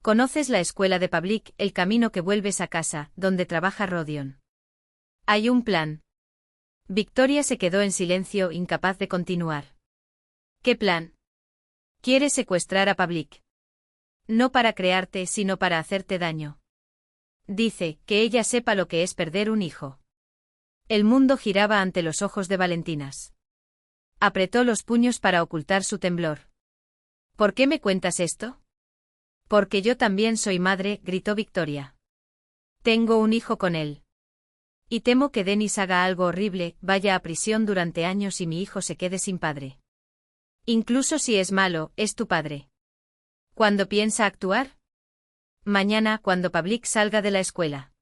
A: ¿Conoces la escuela de Pavlik, el camino que vuelves a casa, donde trabaja Rodion? Hay un plan. Victoria se quedó en silencio, incapaz de continuar. ¿Qué plan? Quiere secuestrar a Pavlik. No para crearte, sino para hacerte daño. Dice, que ella sepa lo que es perder un hijo. El mundo giraba ante los ojos de Valentinas. Apretó los puños para ocultar su temblor. ¿Por qué me cuentas esto? Porque yo también soy madre, gritó Victoria. Tengo un hijo con él. Y temo que Denis haga algo horrible, vaya a prisión durante años y mi hijo se quede sin padre. Incluso si es malo, es tu padre. ¿Cuándo piensa actuar? Mañana, cuando Pavlik salga de la escuela.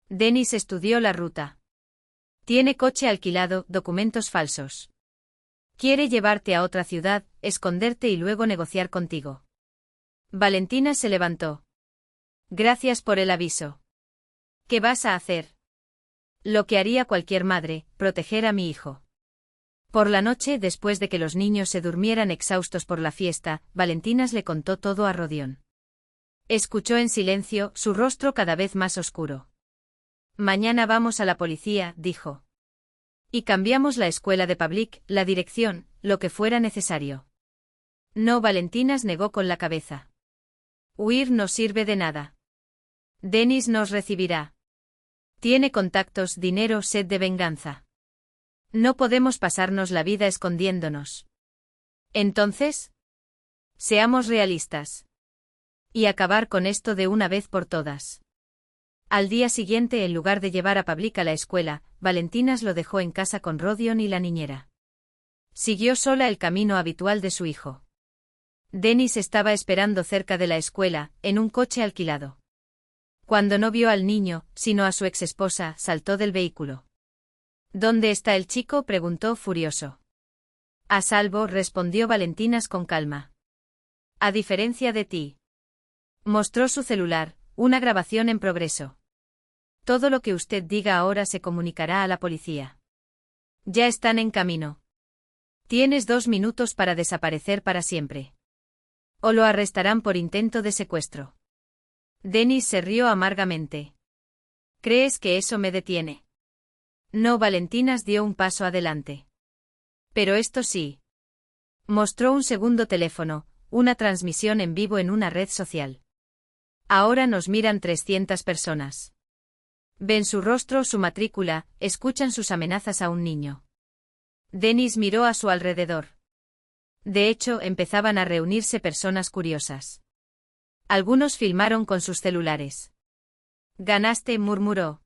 A: Denis estudió la ruta. Tiene coche alquilado, documentos falsos. Quiere llevarte a otra ciudad, esconderte y luego negociar contigo. Valentina se levantó. Gracias por el aviso. ¿Qué vas a hacer? Lo que haría cualquier madre, proteger a mi hijo. Por la noche, después de que los niños se durmieran exhaustos por la fiesta, Valentinas le contó todo a Rodion. Escuchó en silencio, su rostro cada vez más oscuro. Mañana vamos a la policía, dijo. Y cambiamos la escuela de Pavlik, la dirección, lo que fuera necesario. No, Valentinas negó con la cabeza. Huir no sirve de nada. Denis nos recibirá. Tiene contactos, dinero, sed de venganza. No podemos pasarnos la vida escondiéndonos. Entonces, seamos realistas. Y acabar con esto de una vez por todas. Al día siguiente, en lugar de llevar a Pavlik a la escuela, Valentinas lo dejó en casa con Rodion y la niñera. Siguió sola el camino habitual de su hijo. Denis estaba esperando cerca de la escuela, en un coche alquilado. Cuando no vio al niño, sino a su exesposa, saltó del vehículo. ¿Dónde está el chico?, preguntó furioso. A salvo, respondió Valentinas con calma. A diferencia de ti. Mostró su celular, una grabación en progreso. Todo lo que usted diga ahora se comunicará a la policía. Ya están en camino. Tienes 2 minutos para desaparecer para siempre. O lo arrestarán por intento de secuestro. Denis se rió amargamente. ¿Crees que eso me detiene? No, Valentinas dio un paso adelante. Pero esto sí. Mostró un segundo teléfono, una transmisión en vivo en una red social. Ahora nos miran 300 personas. Ven su rostro, su matrícula, escuchan sus amenazas a un niño. Denis miró a su alrededor. De hecho, empezaban a reunirse personas curiosas. Algunos filmaron con sus celulares. Ganaste, murmuró.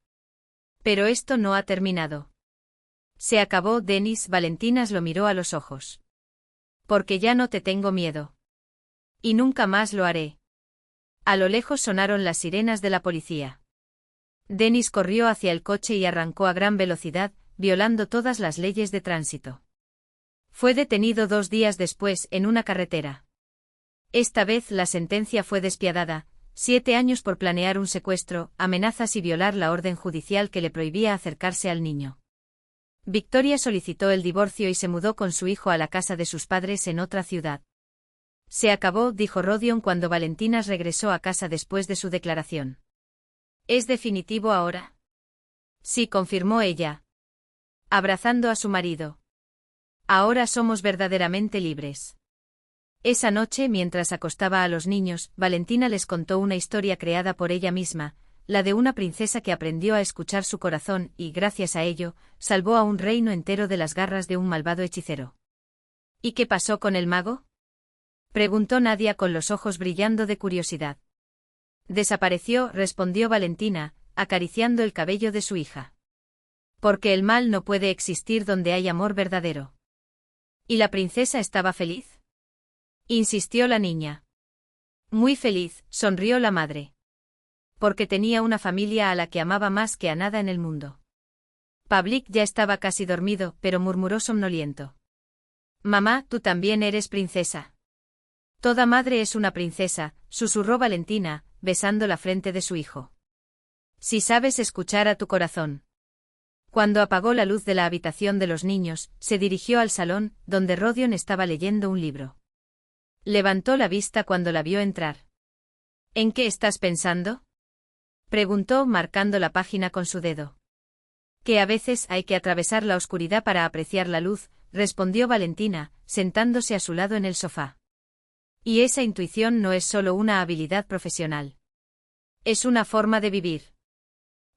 A: Pero esto no ha terminado. Se acabó, Denis. Valentinas lo miró a los ojos. Porque ya no te tengo miedo. Y nunca más lo haré. A lo lejos sonaron las sirenas de la policía. Denis corrió hacia el coche y arrancó a gran velocidad, violando todas las leyes de tránsito. Fue detenido 2 días después en una carretera. Esta vez la sentencia fue despiadada: 7 años por planear un secuestro, amenazas y violar la orden judicial que le prohibía acercarse al niño. Victoria solicitó el divorcio y se mudó con su hijo a la casa de sus padres en otra ciudad. Se acabó, dijo Rodion cuando Valentinas regresó a casa después de su declaración. ¿Es definitivo ahora? Sí, confirmó ella, abrazando a su marido. Ahora somos verdaderamente libres. Esa noche, mientras acostaba a los niños, Valentina les contó una historia creada por ella misma, la de una princesa que aprendió a escuchar su corazón y, gracias a ello, salvó a un reino entero de las garras de un malvado hechicero. ¿Y qué pasó con el mago?, preguntó Nadia con los ojos brillando de curiosidad. Desapareció, respondió Valentina, acariciando el cabello de su hija. Porque el mal no puede existir donde hay amor verdadero. ¿Y la princesa estaba feliz?, insistió la niña. Muy feliz, sonrió la madre. Porque tenía una familia a la que amaba más que a nada en el mundo. Pavlik ya estaba casi dormido, pero murmuró somnoliento. Mamá, tú también eres princesa. Toda madre es una princesa, susurró Valentina, besando la frente de su hijo. Si sabes escuchar a tu corazón. Cuando apagó la luz de la habitación de los niños, se dirigió al salón, donde Rodion estaba leyendo un libro. Levantó la vista cuando la vio entrar. ¿En qué estás pensando?, preguntó, marcando la página con su dedo. Que a veces hay que atravesar la oscuridad para apreciar la luz, respondió Valentina, sentándose a su lado en el sofá. Y esa intuición no es solo una habilidad profesional. Es una forma de vivir.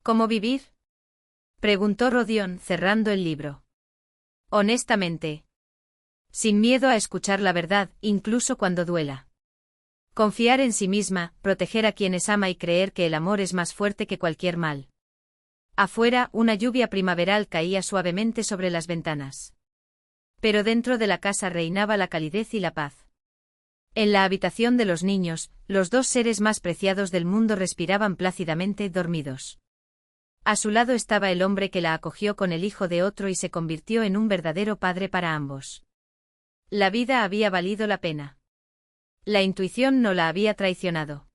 A: ¿Cómo vivir?, preguntó Rodion, cerrando el libro. Honestamente. Sin miedo a escuchar la verdad, incluso cuando duela. Confiar en sí misma, proteger a quienes ama y creer que el amor es más fuerte que cualquier mal. Afuera, una lluvia primaveral caía suavemente sobre las ventanas. Pero dentro de la casa reinaba la calidez y la paz. En la habitación de los niños, los 2 seres más preciados del mundo respiraban plácidamente, dormidos. A su lado estaba el hombre que la acogió con el hijo de otro y se convirtió en un verdadero padre para ambos. La vida había valido la pena. La intuición no la había traicionado.